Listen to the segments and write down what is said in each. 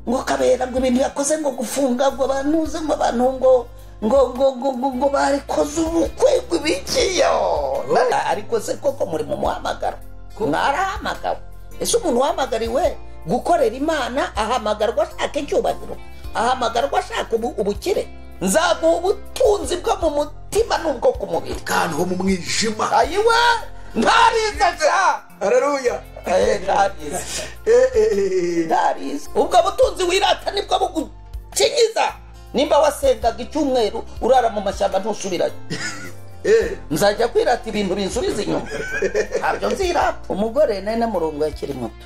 ngo Kabera ngo ibintu yakoze ngo gufunga ngo abantuze ngo abantu ngo barikoze ubukwe bw'ibikiyo ariko se koko muri mu muhamagaro mwarahamagawe ese umuntu wahamagariwe gukorera Imana ahamagarwa ashaka icyubahiro ahamagarwa ashaka ubukire nzaguha ubutunzi bwo mu mutima n'ubwo ku mubiri kandi ho mu mwijima ayiwe ntariza cha haleluya ntariza ubwo butunzi wirata nibwo bugukinyiza nimba wasengaga icyumweru urara mu mashyamba ntusubirayo nzajya kwirata ibintu binsubiza inyuma ntabyo nzirata umugore nene murongo yakiri muto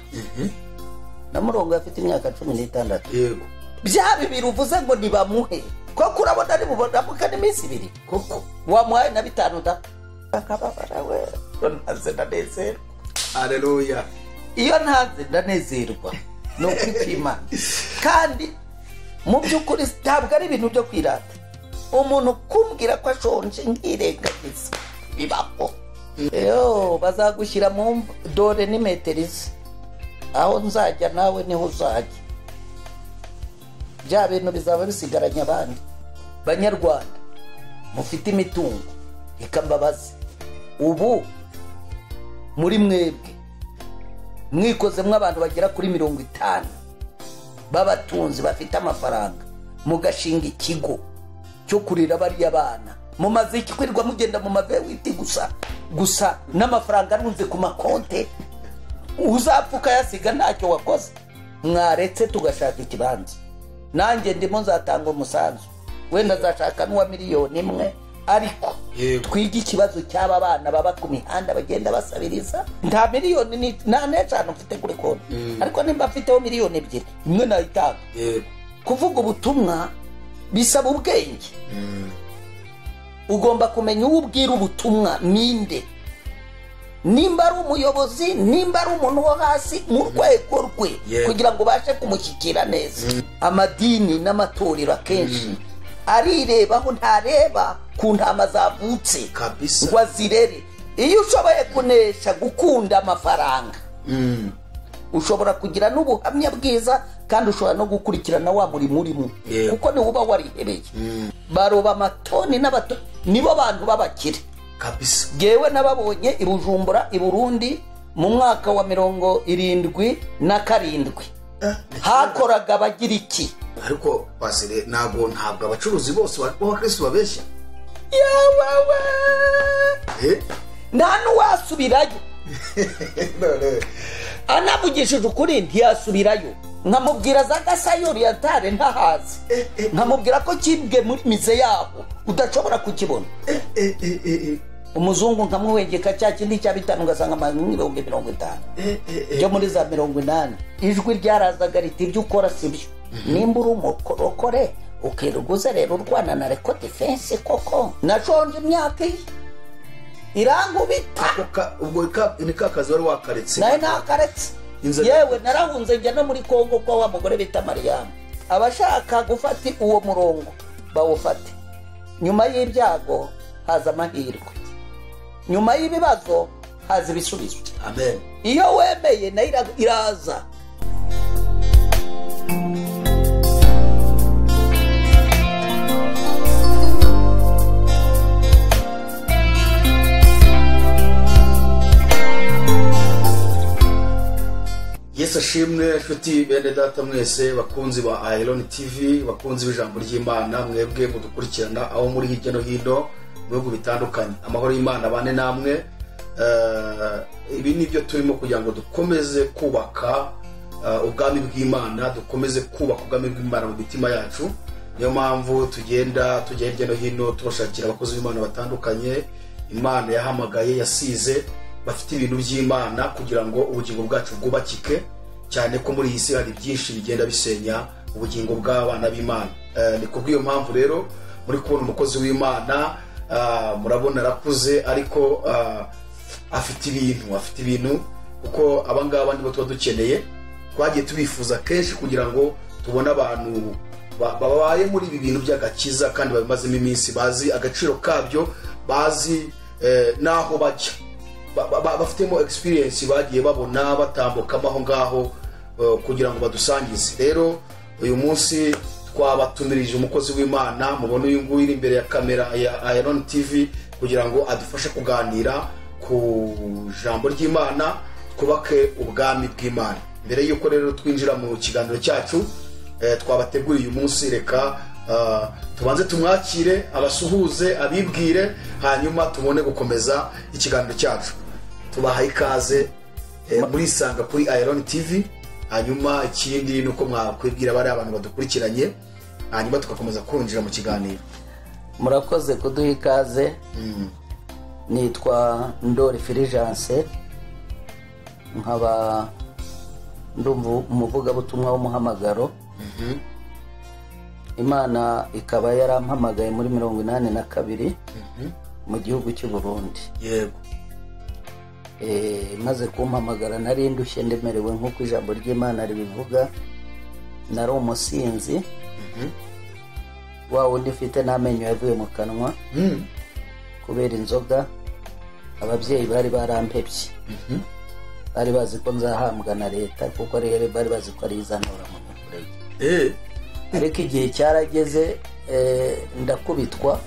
na murongo afite imyaka 16 yego bya bibiri uvuze ngo nibamuhe koko urabona ari bubona mukane iminsi 2 koko wamuhaye na 5 da akababara we ntaze ndanezerwa haleluya iyo ntaze ndanezerwa no kwipima kandi mu by'ukuri ntabwo ari ibintu byo kwirata umuntu kumbwira ko ashonje ngirengagiza bibaho bazagushyira mu dore n'imeterizi aho nzajya nawe niho uzajya bya bintu bizaba bisigaranye abandi banyarwanda mufite imitungo ikambabazi ubu muri mwebwe mwikozemwe abantu bagera kuri 50 babatunzi bafite amafaranga mugashinga ikigo cyo kurira bari abana mu maziki kwirirwa mugenda mu mavewiti gusa n'amafaranga arunze ku makonte uzapfuka yasiga ntacyo wakoze mwaretse tugashaka ikibanza nanjye ndimo nzatanga umusanzu wenda zashaka n'uwa miliyoni 1 ariko twiga ikibazo cy'aba bana baba ku mihanda bagenda basabiriza nta miliyoni n'eshanu mfite kuri konti ariko nimba mfiteho miliyoni 2 imwe nayitanga kuvuga ubutumwa bisaba ubwenge ugomba kumenya uwo ubwira ubutumwa ninde nimba ari umuyobozi nimba ari umuntu wo hasi mu rwego rwe kugira ngo bashe kumushyikira neza amadini n'amatorero akenshi arirebaho ntareba ku ntama zavutse ngo azirere iyo ushoboye kunesha gukunda amafaranga ushobora kugira n'ubuhamya bwiza kandi ushobora no gukurikirana wa murimo urimo kuko ni uba warihebeye baroba amatoni nibo bantu babakire kabisa yewe nababonye i Bujumbura i Burundi mu mwaka wa 77 hakoraga bagira iki ariko basire ntabwo abacuruzi bose bo Kristo babeshya yawawe nta n'uwasubirayo anavugishije ukuri ntiyasubirayo nkamubwira za Gasayo Orientale ntahazi nkamubwira ko kibwe muri mize yaho udashobora kukibona umuzungu nkamwegeka cya kindi cya 5 ngasanga 50 byo muri za 80 ijwi ryarazaga riti ibyo ukora sibyo nimba uri umukorokore ukiruguza rero urwana na Reco Defense koko nashonje imyaka irangubita ubwo ni kakazi wari wakaretse naye nakaretse yewe narahunze njya no muri Kongo kwa wa mugore bita Mariam abashaka gufata uwo murongo bawufate nyuma y'ibyago haza amahirwe nyuma y'ibibazo haza ibisubizo amen iyo wemeye na iraza Yesu ashimwe inshuti bene data mwese bakunzi ba Iron TV bakunzi b'ijambo ry'Imana mwebwe mudukurikirana aho muri hirya no hino mu bihugu bitandukanye amahoro y'Imana bane namwe ibi nibyo turimo kugira ngo dukomeze kubaka ubwami bw'Imana dukomeze kubaka ubwami bw'Imana mu mitima yacu niyo mpamvu tugenda hirya no hino turashakira abakozi b'Imana batandukanye Imana yahamagaye yasize bafite ibintu by'Imana kugira ngo ubugingo bwacu bwubakike cyane ko muri iyi si hari byinshi bigenda bisenya ubugingo bw'abana b'Imana ni kubw'iyo mpamvu rero muri kubona umukozi w'Imana murabona arakuze ariko afite ibintu kuko abangaba nibo tuba dukeneye twagiye tubifuza kenshi kugira ngo tubone abantu babaye muri ibi bintu by'agakiza kandi babimazemo iminsi bazi agaciro kabyo bazi naho bajya bafitemo experience bagiye babona batambukamo aho ngaho kugira ngo badusangize rero uyu munsi twabatumirije umukozi w'Imana, mubona uyu nguyu iri imbere ya kamera ya Iron TV, kugira ngo adufashe kuganira ku jambo ry'Imana, twubake ubwami bw'Imana. Mbere yuko rero twinjira mu kiganiro cyacu twabateguriye uyu munsi, reka tubanze tumwakire, abasuhuze, abibwire, hanyuma tubone gukomeza ikiganiro cyacu. Tubahaye ikaze muri Isanga kuri Iron TV. Hanyuma ikindi nuko mwakwibwira bari abantu badukurikiranye, hanyuma tugakomeza kwinjira mu kiganiro. Murakoze kuduha ikaze. Nitwa Ndori Fulgence, nkaba ndumva umuvugabutumwa w'umuhamagaro. Imana ikaba yarampamagaye muri 82 mu gihugu cy'u Burundi. Yego. Maze kumpamagara nari ndushye ndemerewe nk'uko ijambo ry'Imana ribivuga, nari umusinzi wa wundi ufite n'amenyo yavuye mu kanwa kubera inzoga. Ababyeyi bari barampebye, bari bazi ko nzahambwa na leta, kuko rero bari bazi ko ari izanura mu mikurege. Ariko igihe cyarageze, ndakubitwa,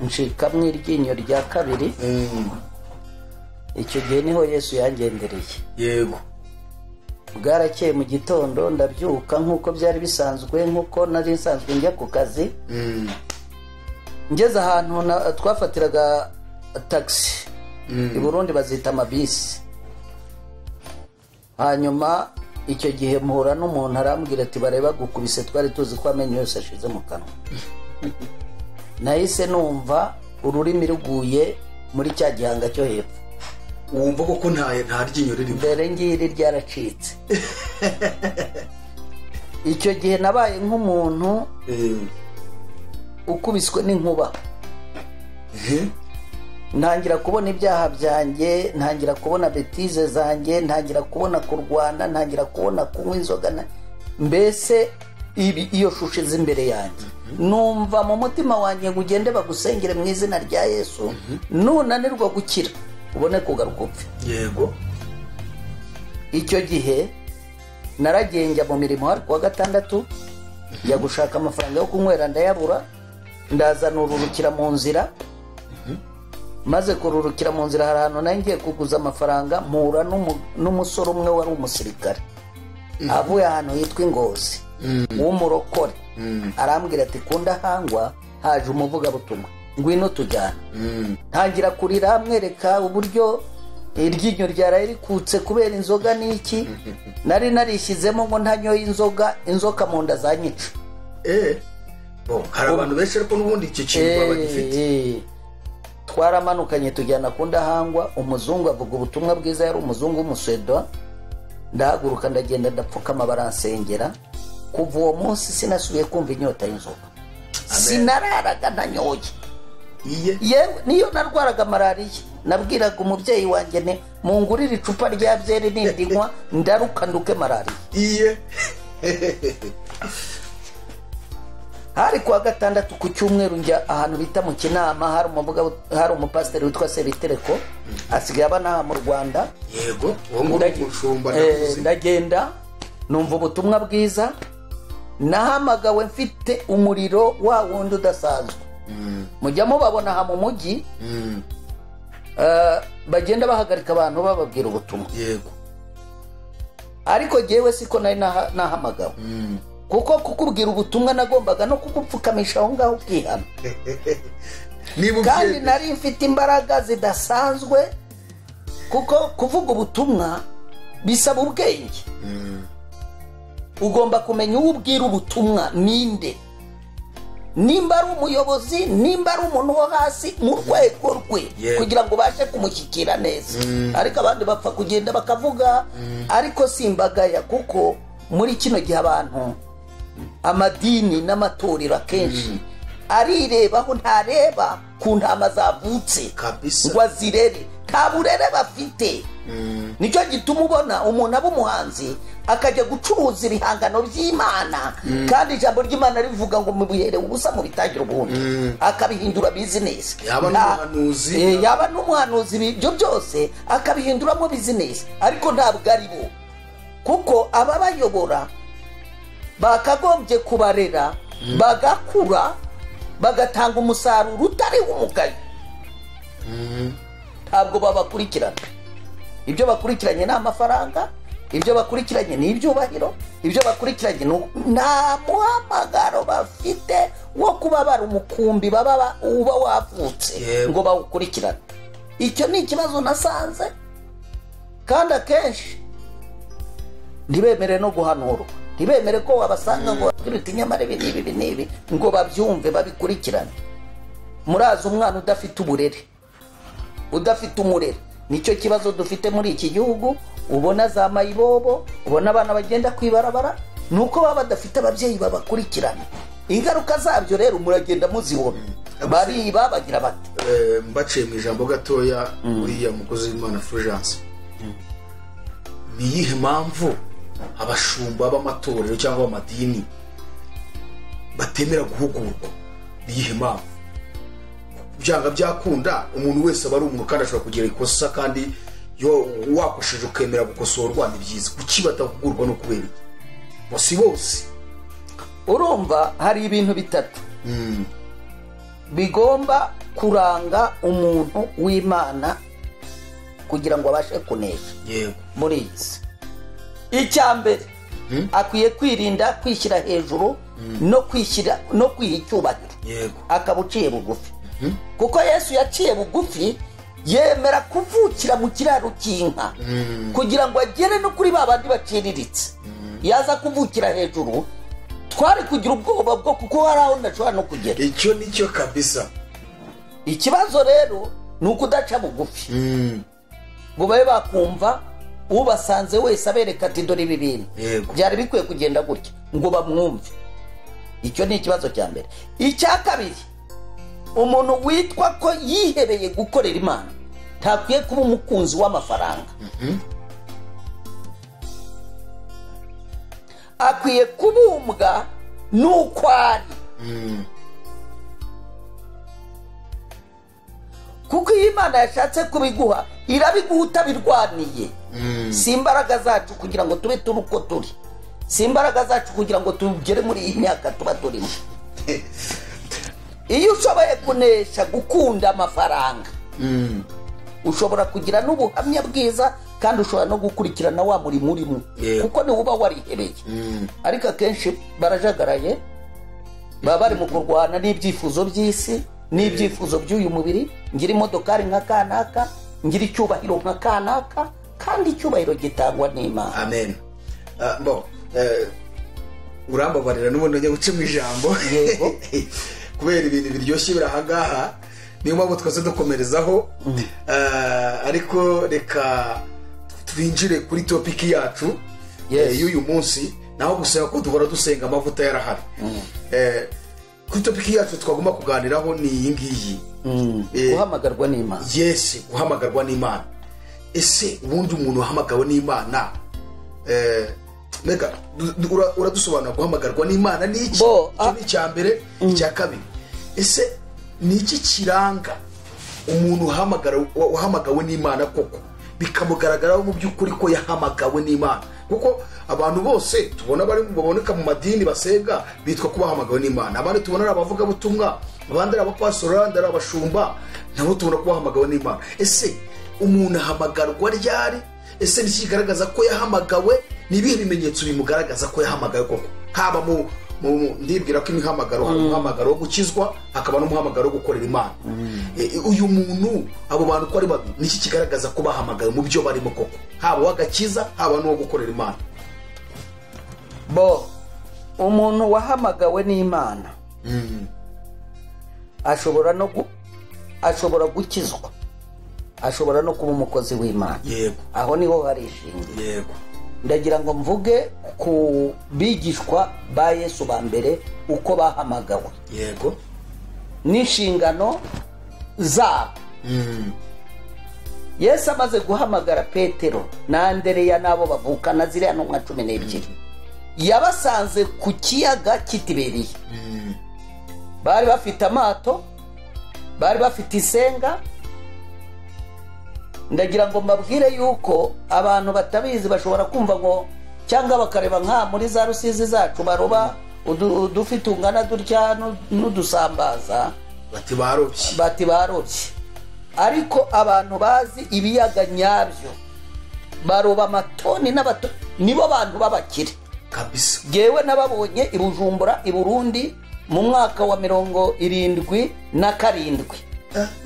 nshikamwe iryinyo rya kabiri. Icyo gihe niho Yesu yangendereye. Yego. Bwarakeye mu gitondo ndabyuka nk'uko byari bisanzwe, nk'uko nari nsanzwe njya ku kazi. Ngeze ahantu twafatiraga taxi, i Burundi bazita amabisi. Hanyuma icyo gihe mpura n'umuntu arambwira ati bareba gukubise, twari tuzi ko amenyo yose ashize mu kanwa. Nahise numva ururimi ruguye muri cya gihanga cyo hepfo. Wumva ko nta ryinyo riri mbere ngiri ryaracitse. Icyo gihe nabaye nk'umuntu ukubiswe n'inkuba. Ntangira kubona ibyaha byanjye, ntangira kubona betize zanjye, ntangira kubona kurwana, ntangira kubona kunywa inzoga. Mbese iyo shusho izi imbere yanjye, numva mu mutima wanjye ngo ugende bagusengere mu izina rya Yesu, nunanirwa gukira ubone kugaruka upfe. Yego. Icyo gihe naragenda mu mirimo, hari kuwa gatandatu njya gushaka amafaranga yo kunywera ndayabura, ndazana ururukira mu nzira. Maze kururukira mu nzira, hari ahantu nari ngiye kuguza amafaranga, mpura n'umusore umwe wari umusirikare avuye ahantu hitwa Ingozi, w'umurokore. Arambwira ati kunda hangwa haje umuvugabutumwa, ngwino tujyana. Ntangira kurira, mwereka uburyo iryinyo ryaraye rikutse kubera inzoga n'iki. Nari narishyizemo ngo ntanyoye inzoka mu nda zanyica. Hari abantu benshi ariko n'ubundi icyo kintu baba bagifite. Twaramanukanye tujyana kunda hangwa, umuzungu avuga ubutumwa bwiza, yari umuzungu w'umusweda. Ndahaguruka ndagenda ndapfukama, baransengera. Kuva uwo munsi sinasubiye kumva inyota y'inzoga. Sinararaga ntanyoye. Yewe niyo narwaraga malariya, nabwiraga umubyeyi wanjye ne mungurira icupa rya byeri n'indinywa ndaruka nduke malariya. Hari kuwa gatandatu ku cyumweru njya ahantu bita mu Kinama, hari umupasiteri witwa Sebitereko, asigaye abana mu Rwanda. Yego. Ndagenda numva ubutumwa bwiza, nahamagawe mfite umuriro wa wundi udasanzwe. Mujya mubabona aha mu mujyi, bagenda bahagarika abantu bababwira ubutumwa. Yego. Ariko jewe siko nari nahamagawe, kuko kukubwira ubutumwa nagombaga no kugupfukamisha aho ngaho ukihana. Kandi nari mfite imbaraga zidasanzwe, kuko kuvuga ubutumwa bisaba ubwenge. Ugomba kumenya uwo ubwira ubutumwa ninde, nimba ari umuyobozi, nimba ari umuntu wo hasi mu rwego rwe, kugira ngo bashe kumushyikira neza. Ariko abandi bapfa kugenda bakavuga, ariko simbagaya, kuko muri kino gihe abantu, amadini n'amatorero akenshi arirebaho, ntareba ku ntama zavutse ngo azirere. Nta burere bafite. Nicyo gituma ubona umuntu aba umuhanzi akajya gucuruza ibihangano by'Imana, kandi ijambo ry'Imana rivuga ngo mubihere ubusa mu bitagira ubundi, akabihindura business. Yaba n'umuhanuzi ibyo byose akabihinduramo business, ariko ntabwo ari bo, kuko aba bayobora bakagombye kubarera bagakura bagatanga umusaruro utari umugayo. Ntabwo babakurikirana. Ibyo bakurikiranye ni amafaranga, ibyo bakurikiranye ni ibyubahiro, ibyo bakurikiranye nta muhamagaro bafite wo kuba bari umukumbi baba uba wavutse ngo bawukurikirane. Icyo ni ikibazo nasanze, kandi akenshi ntibemere no guhanurwa, ntibemere ko wabasanga ngo babwirute nyamara ibi n'ibi ngo babyumve babikurikirane. Murazi umwana udafite uburere, udafite umurere, nicyo kibazo dufite muri iki gihugu. Ubona za mayibobo, ubona abana bagenda kwibarabara, nuko baba badafite ababyeyi babakurikirana. Ingaruka zabyo rero muragenda muzibona. Bariba bagira bati mbaciye mu ijambo gatoya uriya mukozi w'Imana Fulgence. Ni iyihe mpamvu abashumba b'amatorero cyangwa amadini batemera guhugurwa? Ni iyihe mpamvu? Byanga byakunda umuntu wese aba ari umuntu kandi ashobora kugira ikosa, kandi yo wakosheje ukemera gukosorwa ni byiza. Kuki batahugurwa no kubera iki? Bose urumva hari ibintu bitatu bigomba kuranga umuntu w'Imana kugira ngo abashe kunesha muri iyi si. Icya mbere, akwiye kwirinda kwishyira hejuru no kwiha icyubahiro, akaba uciye bugufi. Kuko Yesu yaciye bugufi, yemera kuvukira mu kiraro cy'inka kugira ngo agere no kuri babandi baciriritse. Yaza kuvukira hejuru, twari kugira ubwoba bwo kuko hari aho ndashobora no kugera. Icyo nicyo kabisa. Ikibazo rero ni ukudaca bugufi ngo babe bakumva ubasanze wese abereka ati dore ibi bintu byari bikwiye kugenda gutya ngo bamwumve. Icyo ni ikibazo cya mbere. Icya kabiri, umuntu witwa ko yihebeye gukorera Imana ntakwiye kuba umukunzi w'amafaranga. Akwiye kubumbwa nuko ari. Kuko Imana yashatse kubiguha, irabiguha utabirwaniye. Si imbaraga zacu kugira ngo tube turi uko turi, si imbaraga zacu kugira ngo tugere muri iyi myaka tuba turimo. Iyo ushoboye kunesha gukunda amafaranga, ushobora kugira n'ubuhamya bwiza, kandi ushobora no gukurikirana wa murimo urimo, kuko ni uba warihebeye. Ariko akenshi barajagaraye, baba bari mu kurwana n'ibyifuzo by'isi n'ibyifuzo by'uyu mubiri. Ngira imodokari nka kanaka, ngira icyubahiro nka kanaka, kandi icyubahiro gitangwa n'Imana. Amen. Urambabarira n'ubundi njya guca mu ijambo kubera ibintu biryoshye birahangaha, niyo mpamvu twese dukomerezaho. Ariko reka twinjire kuri topiki yacu y'uyu munsi, naho gusenga ko duhora dusenga amavuta yarahari. Kuri topiki yacu twagomba kuganiraho ni iyi ngiyi, guhamagarwa n'Imana. Yes, guhamagarwa n'Imana. Ese ubundi umuntu wahamagawe n'Imana, mega uradusobanura guhamagarwa n'Imana ni iki? Ni icya mbere. Icya kabiri, ese ni iki kiranga umuntu wahamagawe n'Imana koko bikamugaragaraho mu by'ukuri ko yahamagawe n'Imana? Kuko abantu bose tubona baboneka mu madini basenga bitwa ko bahamagawe n'Imana. Abandi tubona ari abavugabutumwa, abandi ari abapastori, abandi ari abashumba, nabo tubona ko bahamagawe n'Imana. Ese umuntu ahamagarwa ryari? Ese nikigaragaza ko yahamagawe? Ni ibihe bimenyetso bimugaragaza ko yahamagawe koko? Haba mu ndibwira ko imihamagaro, hari umuhamagaro wo gukizwa, hakaba n'umuhamagaro wo gukorera Imana. Uyu muntu, abo bantu ko ari babi, niki kigaragaza ko bahamagawe mu byo barimo koko, haba wagakiza, haba n'uwo gukorera Imana? Umuntu wahamagawe n'Imana ashobora gukizwa, ashobora no kuba umukozi w'Imana. Aho niho hari ishingiye. Ndagira ngo mvuge ku bigishwa ba Yesu ba mbere uko bahamagawe n'inshingano zabo. Yesu amaze guhamagara Petero na Andereya n'abo bavukana ziriya ntumwa 12, yabasanze ku kiyaga cy'Itiberiya. Bari bafite amato, bari bafite isenga. Ndagira ngo mbabwire yuko abantu batabizi bashobora kumva ngo cyangwa bakareba nka muri za Rusizi zacu baroba udufi tungana dutya n'udusambaza bati barobye. Ariko abantu bazi ibiyaga nyabyo baroba amatoni n'abatoni, nibo bantu b'abakire kabisa. Yewe nababonye i Bujumbura i Burundi mu mwaka wa 77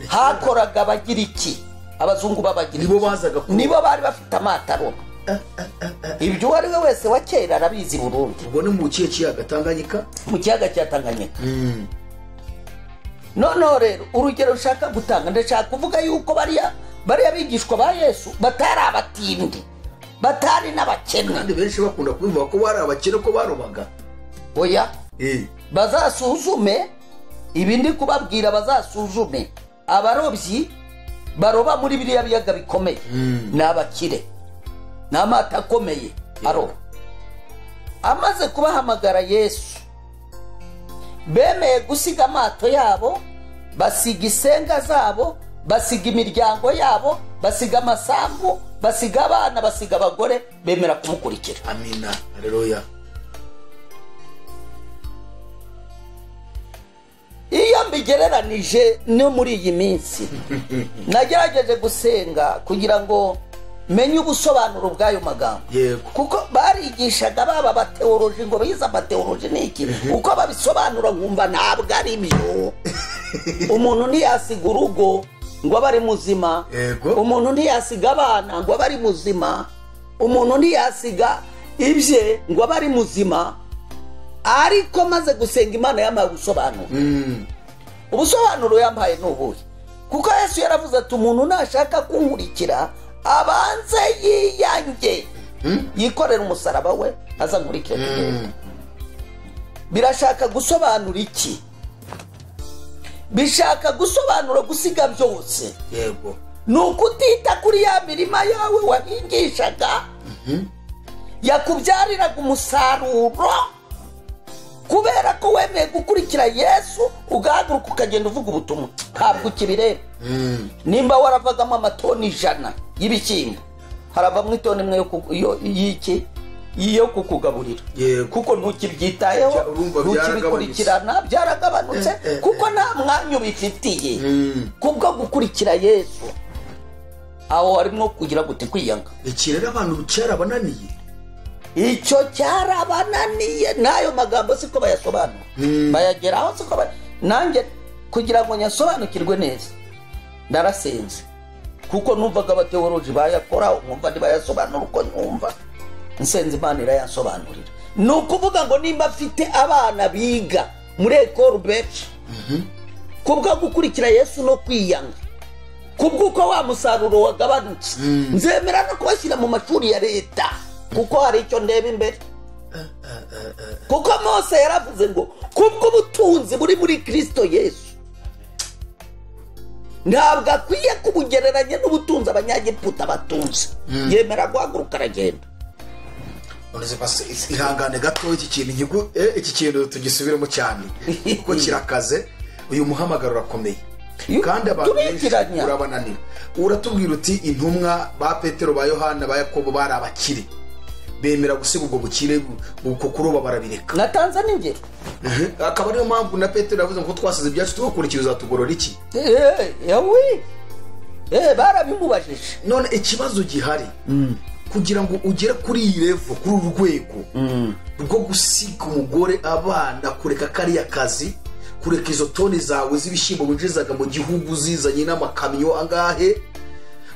hakoraga abagiriki, abazungu b'abagiriki, nibo bari bafite amataro. Ibyo wari we wese wa kera arabizi Burundi. Ubwo ni mu kiyaga Tanganyika, mu kiyaga cya Tanganyika. Noneho rero urugero ushaka gutanga, ndashaka kuvuga yuko bariya bigishwa ba Yesu batari abatindi, batari n'abakene. Kandi benshi bakunda kubivuga ko bari abakene ko barobaga. Oya, bazasuzume ibindi kubabwira, bazasuzume abarobyi baroba muri biriya biyaga bikomeye n'abakire n'amata akomeye aroba. Amaze kubahamagara Yesu, bemeye gusiga amato yabo, basiga isenga zabo, basiga imiryango yabo, basiga amasambu, basiga abana, basiga abagore, bemera kumukurikira. Amina, haleluya. Iyo mbigereranije no muri iyi minsi nagerageje gusenga kugira ngo menye ubusobanuro bw'ayo magambo, kuko barigishaga baba bateoloji ngo bize amateoloji n'iki, uko babisobanura nkumva ntabwo ari byo. Umuntu ntiyasiga urugo ngo abe ari muzima, umuntu ntiyasiga abana ngo abe ari muzima, umuntu ntiyasiga ibye ngo abe ari muzima. Ariko maze gusenga Imana yampaye ubusobanuro. Ubusobanuro yampaye n'ubuhe, kuko Yesu yaravuze ati umuntu nashaka kunkurikira abanze yiyange, yikorera umusaraba we aza nkurikira kugenda. Birashaka gusobanura iki? Bishaka gusobanura gusiga byose. Yego. Nukutita kuri ya mirima yawe wahingishaga yakubyariraga umusaruro, kubera ko wemeye gukurikira Yesu ugahaguruka ukagenda uvuga ubutumwa. Ntabwo ukibireba. Nimba waravagamo amatoni 100 y'ibishyimbo, haravamo itoni imwe yo kukugaburira, kuko ntukibyitayeho, ntukibikurikirana, byaragabanutse kuko nta mwanya ubifitiye kubwo gukurikira Yesu. Aho harimo kugira gute kwiyanga. Iki rero abantu cyarabananiye, icyo cyarabananiye. Nayo magambo siko bayasobanura, bayageraho siko nanjye kugira ngo nyasobanukirwe neza ndarasenze, kuko numvaga abateoloji bayakora, nkumva ntibayasobanura uko numva. Nsenze Imana irayasobanurira. Ni ukuvuga ngo nimba afite abana biga muri Ecole Belge kubwo gukurikira Yesu no kwiyanga, kubw'uko wa musaruro wagabanutse, nzemera no kubashyira mu mashuri ya leta, kuko hari icyo ndeba imbere. Kuko Mose yaravuze ngo kubw'ubutunzi buri muri Kristo Yesu ntabwo akwiye kubugereranya n'ubutunzi abanyagiputa batunze. Yemera guhaguruka aragenda. Ihangane gato, iki kintu tugisubiremo cyane kuko kirakaze. Uyu muhamagaro urakomeye kandi abantu benshi urabananira. Uratubwira uti intumwa ba Petero, ba Yohana, ba Yakobo bari abakire, bemera gusiga ubwo bukire uko kuroba barabireka. Na Tanzania ingero akaba ariyo mpamvu na Petero yavuze ngo twasize ibyacu tugakurikira uzatugorora iki. barabimubajije. None ikibazo gihari kugira ngo ugere kuri iyi level, kuri uru rwego rwo gusiga umugore, abana, kureka kariya kazi, kureka izo toni zawe z'ibishyimbo winjizaga mu gihugu zizanye n'amakamyo angahe,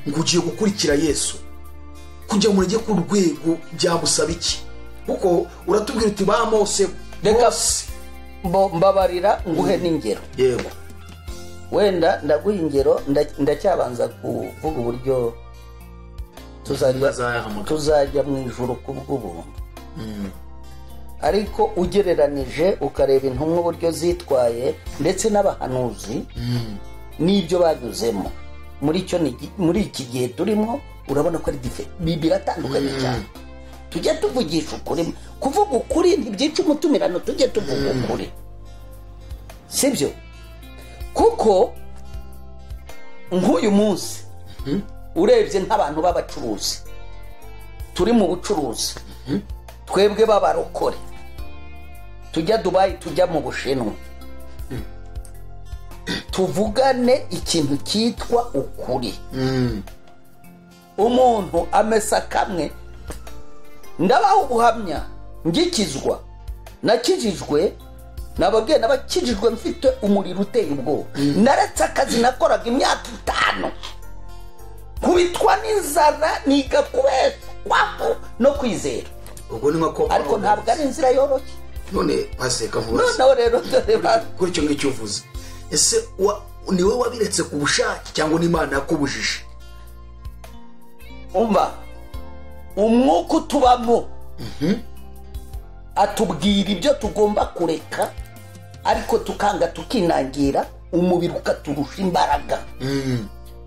ngo ugiye gukurikira Yesu, kugira ngo ujye ku rwego byamusaba iki? Kuko uratubwira uti ba Mose, reka mbabarira nguhe n'ingero. Yego, wenda ndaguha ingero, ndacyabanza kuvuga uburyo tuzajya mu ijuru kubw'ubuntu. Ariko ugereranije ukareba intumwa uburyo zitwaye ndetse n'abahanuzi n'ibyo banyuzemo muri iki gihe turimo, urabona ko ari biratandukanye cyane. Tujye tuvugisha ukuri, kuvuga ukuri ntibyica umutumirano, tujye tuvuga ukuri, sibyo? Kuko nk'uyu munsi urebye nk'abantu b'abacuruzi, turi mu bucuruzi, twebwe b'abarokore tujya Dubai tujya mu Bushinwa tuvugane ikintu cyitwa ukuri. Umuntu amesa kamwe ndabaho ubuhamya ngikizwa nakijijwe nababwiye nabakijijwe mfite umuriro uteye ubwoba. Naretse akazi nakoraga imyaka 5 kubitwa n'inzara niga kubeshwa no kwizera. Ubwo ni nko ariko ntabwo ari inzira yoroshye. None paseka vuba no rero kuri cyo ngicyo uvuze ese niwe wabiretse ku bushake cyangwa n'Imana yakubujije? Umva umwuka tubamo atubwira ibyo tugomba kureka ariko tukanga tukinangira umubiri ukaturusha imbaraga.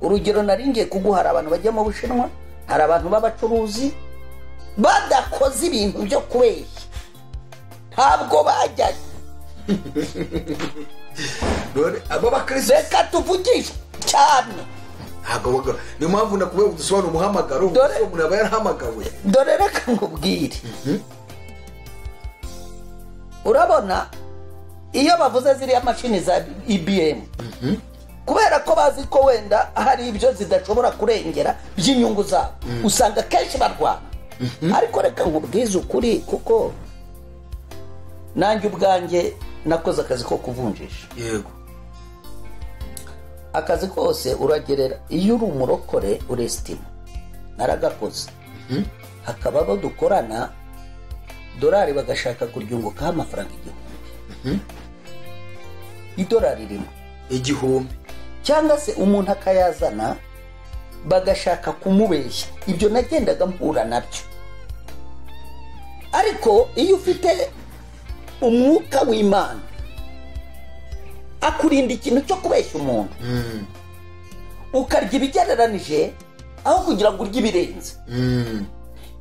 Urugero naringiye kuguhara abantu bajya mu Bushinwa, hari abantu b'abacuruzi badakoze ibintu byo kubeshya ntabwo bajyayo. None aba bakristo reka tuvugishwe cyane ntabwo ni mpamvu nakubwiye udusobanura umuhamagaro umuntu aba yarahamagawe. Dore reka nkubwire urabona iyo bavuze ziriya mashini za IBM kubera ko bazi ko wenda hari ibyo zidashobora kurengera by'inyungu zabo usanga kenshi barwana. Ariko reka nkubwize ukuri kuko nanjye ubwanjye nakoze akazi ko kuvunjisha. Yego. Akazi kose uragerera iyo uri umurokore urestima naragakoze. Hakaba abo dukorana dolari bagashaka kuryungukaho amafaranga 1000. Idolari rimwe 1000 cyangwa se umuntu akayazana bagashaka kumubeshya. Ibyo nagendaga mpura nabyo. Ariko iyo ufite umwuka w'Imana akurinda ikintu cyo kubeshya umuntu ukarya ibigereranije aho kugira ngo urye ibirenze.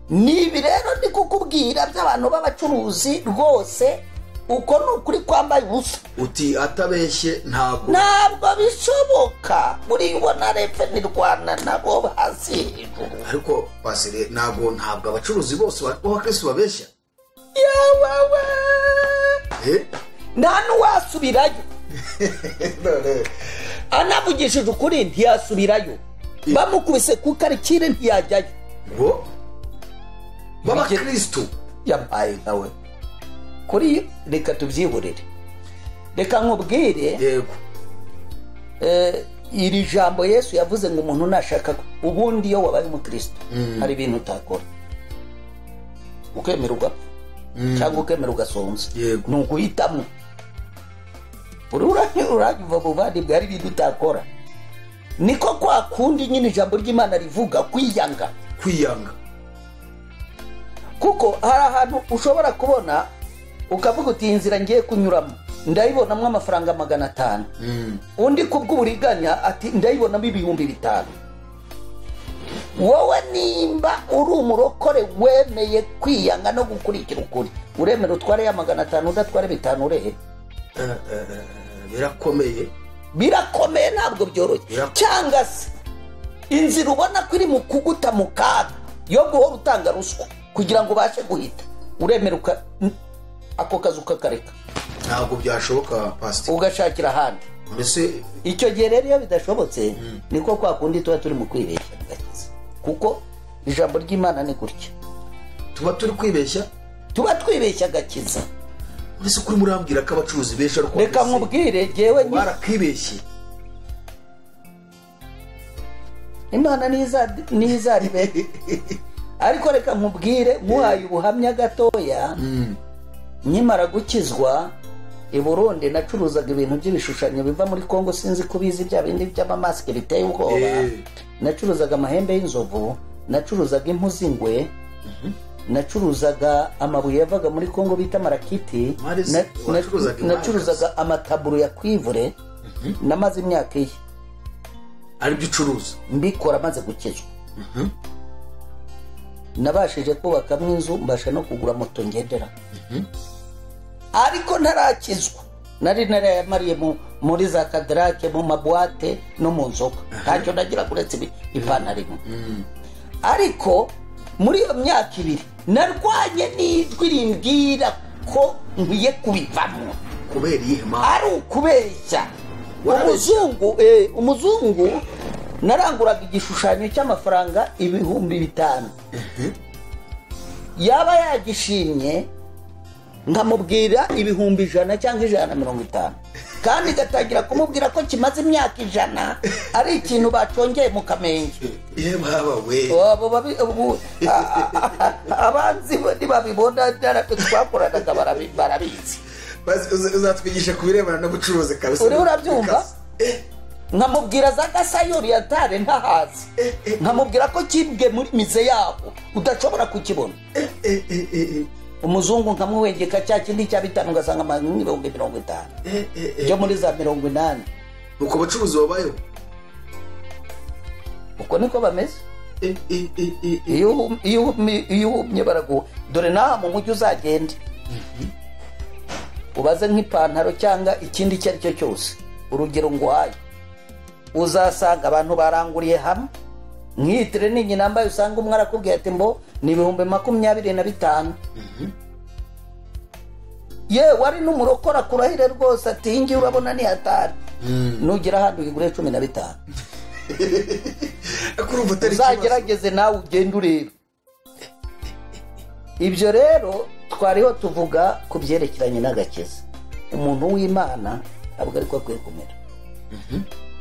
Nibi rero ndi kukubwira by'abantu b'abacuruzi rwose uko nukuri kwambaye ubusa uti atabeshye ntabwo bishoboka. Muri ubona refe ni Rwanda nabo hasi. Ariko pasire ntabwo abacuruzi bose b'abakristo babeshya. Yawawe nta n'uwasubirayo. Anavugishije ukuri ntiyasubirayo. Bamukubise ku karikire ntiyajyayo. Ngo b'abakristo yabaye nawe kuri reka tubyihorere. Reka nkubwire yego iri jambo Yesu yavuze ngo umuntu nashaka ubundi iyo wabaye umukristo hari ibintu utakora ukemera ugapfa cyangwa ukemera ugasonza nuguhitamo. Uranyuva bubandi bwari ibintu utakora. Niko kwa kundi nyine ijambo ry'Imana rivuga kwiyanga. Kuko hari ahantu ushobora kubona ukavuga uti inzira ngiye kunyuramo ndayibonamo amafaranga 500. Undi kubw'uburiganya ati ndayibonamo 5,000. Wowe nimba uri umurokore wemeye kwiyanga no gukurikira ukuri uremera utware ya 500 udatware 5 urehe. Birakomeye ntabwo byoroshye. Cyangwa se inzira ubona ko iri mu kuguta mu kaga yo guhora utanga ruswa kugira ngo bashe guhita uremera ako kazi ukakareka. Ntabwo byashoboka pastor ugashakira ahandi. Mbese icyo gihe rero iyo bidashobotse niko kwa kundi tuba turi mu kwibeshya bigakiza. Kuko ijambo ry'Imana ni gutya tuba turi kwibeshya gakiza. Mbese kuri murambwira ko abacuruzi besha ariko reka nkubwire jewe barakibeshye. Imana nizaribe ariko reka nkubwire muhaye ubuhamya gatoya. Nyimara gukizwa i Burundi nacuruzaga ibintu by'ibishushanyo biva muri Kongo sinzi kubizi bya bindi by'amamaske biteye ubwoba. Nacuruzaga amahembe y'inzovu, nacuruzaga impu z'ingwe, nacuruzaga amabuye yavaga muri Kongo bita marakiti, nacuruzaga amataburo ya kwivure. Namaze imyaka iyi ari by'ucuruza mbikora maze gukizwa. Nabashije kubakamo inzu mbasha no kugura moto ngendera. Ariko ntarakizwa nari narayamariye muri za kadrake mu mabwate no mu nzoka ntacyo nagira kuretse ipantaro imwe. Ariko muri iyo myaka 2 narwanye n'ijwi rimbwira ko nkwiye kubivamo kubera iyihe mpamvu ari ukubeshya. umuzungu naranguraga igishushanyo cy'amafaranga 5,000 yaba yagishimye nkamubwira 100 cyangwa 150 kandi gatangira kumubwira ko kimaze imyaka 100 ari ikintu bacongeye mu Kamenge. baba we abanzi ntibabibona twakoranaga barabizi. uzatwigisha ku birebana n'ubucuruzi kabisa. uri urabyumva nkamubwira za gasayori yatare ntahazi nkamubwira ko kibwe muri mize yabo udashobora kukibona. umuzungu nkamwegeka cya kindi cya 5 ugasanga 50 byo muri za 80. uko bacuruzi babayo uko niko bameze. iyo umye barago dore naha mu mujyi uzagenda ubaze nk'ipantaro cyangwa ikindi cyari cyo cyose urugero ngwaye uzasanga abantu baranguriye hamwe nkitire ninyi nambaye usanga umwe arakubwiye ati mbo ni 25,000. ye wari n'umurokora kurahire rwose ati ingi urabona ni hatari nugira handi uyigure 15. uzagerageze nawe ugenda ureba. ibyo rero twariho tuvuga ku byerekeranye n'agakiza. umuntu w'Imana ntabwo ariko akwiye kumera.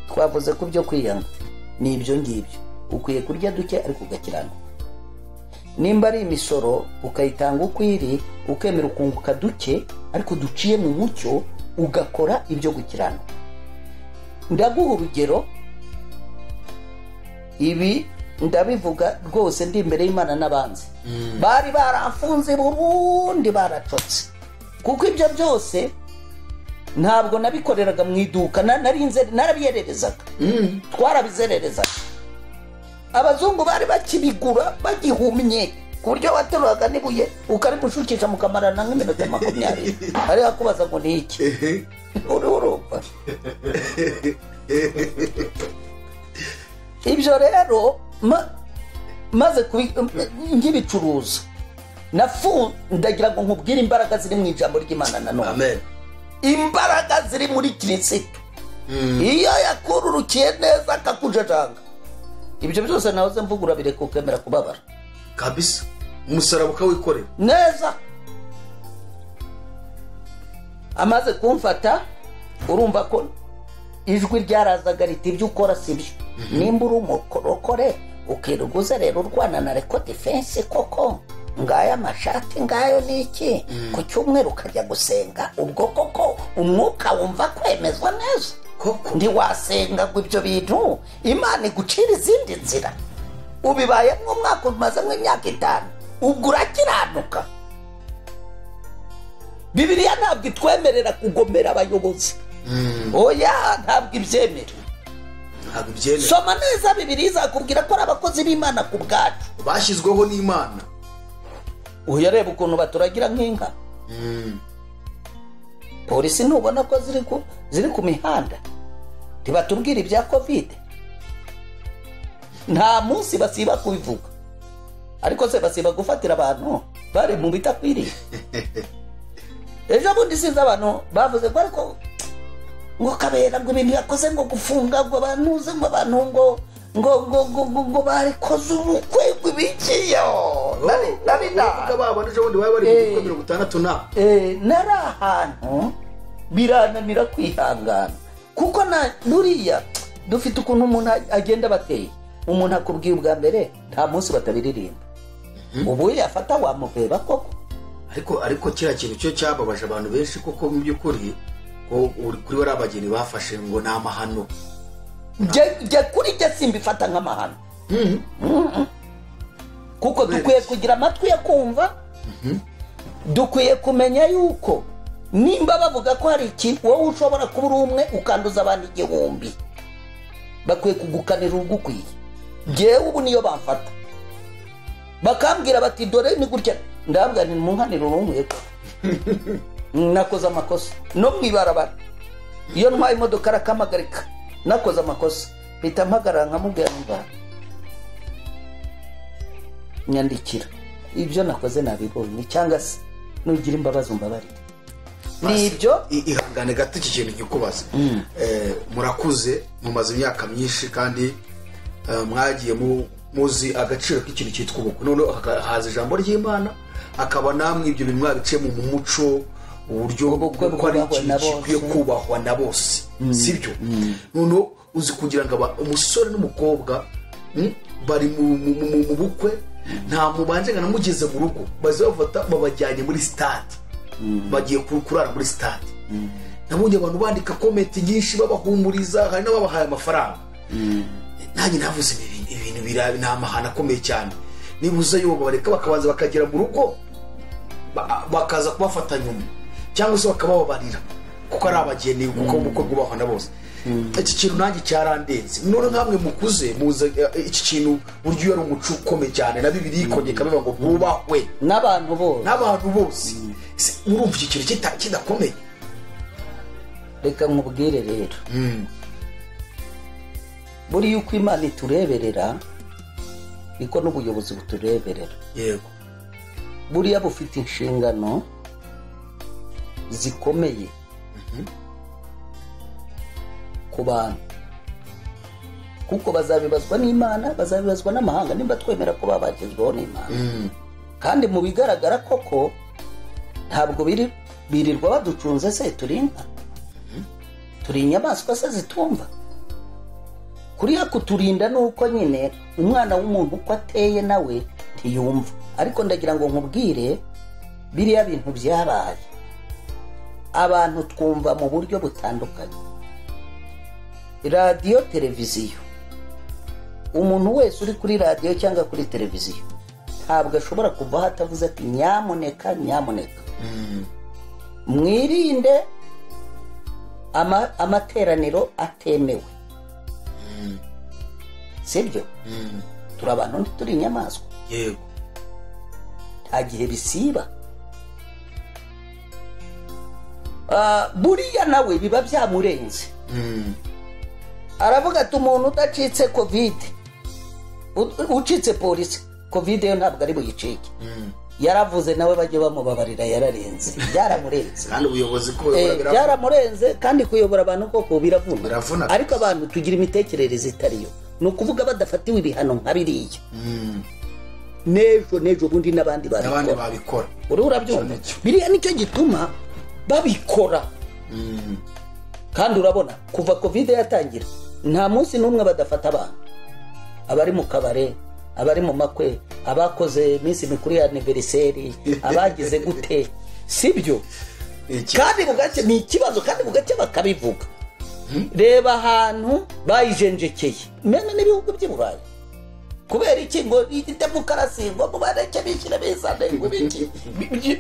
twavuze ku byo kwiyanga ni ibyo ngibyo ukwiye kurya duke ariko ugakiranuka. nimba ari imisoro ukayitanga ukwiri ukemera ukunguka duke ariko duciye mu mucyo ugakora ibyo gukiranuka. ndaguha urugero, ibi ndabivuga rwose ndi imbere y'Imana n'abanzi bari barafunze Burundi baracotse kuko ibyo byose ntabwo nabikoreraga mu iduka narabyererezaga twarabizerereza. abazungu bari bakibigura bagihumye ku buryo wateruraga n'ibuye ukarimushukisha mukamarana nk'iminota 20 ari akubaza ngo ni iki urumva. ibyo rero maze ngibicuruza ndagira ngo nkubwire imbaraga ziri mu ijambo ry'Imana nanone. Amen. imbaraga ziri muri Kristo iyo yakururukiye neza akakujajanga ibyo byose nahoze mvugura bireka ukemera kubabara kabisa. umusaraba ukawikorera neza. amaze kumfata urumva ko ijwi ryarazaga riti ibyo ukora sibyo. nimba uri umurokore ukiruguza rero urwana na Reko Defense koko ngaya amashati ngayo niki ku cyumweru ukajya gusenga ubwo koko umwuka wumva kwemezwa neza koko ndi wasenga ngo ibyo bintu Imana igucira izindi nzira ubibaye mw'umwaka umaze nk'imyaka 5 ubwo urakiranuka. Bibiliya ntabwo itwemerera kugomera abayobozi. oya ntabwo ibyemera. soma neza Bibiliya izakubwira ko ari abakozi b'Imana ku bwacu bashyizweho n'Imana. uyareba ukuntu baturagira nk'inka. polisi ntubona ko ziri ku mihanda ntibatubwira ibya covid. nta munsi basiba kubivuga ariko se basiba gufatira abantu bari mu bitakwiriye. ejo bundi sinzi abantu bavuze ko ariko ngo Kabera ngo ibintu yakoze ngo gufunga ngo abantuze ngo abantu ngo barikoze ubukwe bw'ibikiyo nari nari ahantu birananira kwihangana kuko buriya dufite ukuntu umuntu agenda bateye. umuntu akubwiye ubwa mbere nta munsi batabiririmba ubu yafata wamuveba koko. ariko kiriya kintu cyo cyababaje abantu benshi kuko mu by'ukuri kuri bari abageni bafashe ngo ni amahano. jya kuri jya simbifata nk'amahano kuko dukwiye kugira amatwi yo kumva. dukwiye kumenya yuko nimba bavuga ko hari ikintu wowe ushobora kuba uri umwe ukanduza abantu 1000 bakwiye kugukanira urugukwiye. jewe ubu niyo bamfata bakambwira bati dore ni gutya ndabwa ni munkanira urumwe ko nakoze amakosa no mwibarabara iyo ntwaye imodoka rakamagarika nakoze amakosa bita mpagarara nkamubwira mba nyandikira ibyo nakoze nabibonye cyangwa se nugira imbabazi umbabarire nibyo. ihangane gato iki kintu nkikubaza. Murakuze mumaze imyaka myinshi kandi mwagiye muzi agaciro k'ikintu cyitwa ubukwe, none haza ijambo ry'Imana akaba namwe ibyo bintu mwabice mu muco uburyo bwo ari ikintu gikwiye kubahwa na bose, sibyo? None uzi kugira ngo umusore n'umukobwa bari mu bukwe nta mubanje ngana mugeze mu rugo baze bafata babajyanye muri stade, bagiye kurara muri stade. Nabonye abantu bandika comment nyinshi babahumuriza, hari n'ababahaye amafaranga. Nanjye navuze ibintu birabi nta mahana akomeye cyane, nibuze yo bareka bakabanza bakagera mu rugo bakaza kubafata nyuma cyangwa se bakababarira kuko ari abageni kuko ubukwe bwubahwa na bose. Iki kintu nanjye cyarandenze. None nkamwe mukuze muze iki kintu buryo ari umuco ukomeye cyane na Bibiliya ikongeka bivuga ngo bubahwe n'abantu bose. Urumva iki kintu kidakomeye? Reka nkubwire rero, buri yuko Imana itureberera niko n'ubuyobozi butureberera. Yego, buriya bufite inshingano zikomeye ku bantu, kuko bazabibazwa n'Imana, bazabibazwa n'amahanga nimba twemera ko babagezweho n'Imana. Kandi mu bigaragara koko ntabwo birirwa baducunze se, turinka turi inyamaswa se zitumva. Kuriya kuturinda nuko nyine umwana w'umuntu uko ateye nawe ntiyumva. Ariko ndagira ngo nkubwire biriya bintu byabaye, abantu twumva mu buryo butandukanye. Radio, televiziyo, umuntu wese uri kuri radio cyangwa kuri televiziyo ntabwo ashobora kuva hatavuze ati nyamuneka mwirinde amateraniro atemewe, sibyo? Turi abantu ntituri inyamaswa. Yego, nta gihe bisiba. Buriya nawe biba byamurenze. Aravuga ati umuntu udacitse covid, ucitse polisi, covid yo ntabwo ari buyicike. Yaravuze nawe bajye bamubabarira, yararenze, byaramurenze. Kandi ubuyobozi ko byaramurenze, kandi kuyobora abantu koko biravuna. Ariko abantu tugira imitekerereze itariyo, ni ukuvuga badafatiwe ibihano nka biriya nejo bundi n'abandi babikora. Urabyumva? Biriya nicyo gituma babikora. Kandi urabona kuva covid yatangira nta munsi n'umwe badafata abantu, abari mu kabare, abari mu makwe, abakoze iminsi mikuru ya anniversaire, abagize gute, sibyo? Kandi bugace ni ikibazo, kandi bugace bakabivuga. Reba ahantu bayijenjekeye mene n'ibihugu by'Uburayi. Kubera iki ngo demokarasi ngo mubareke bikira bizane ngo biki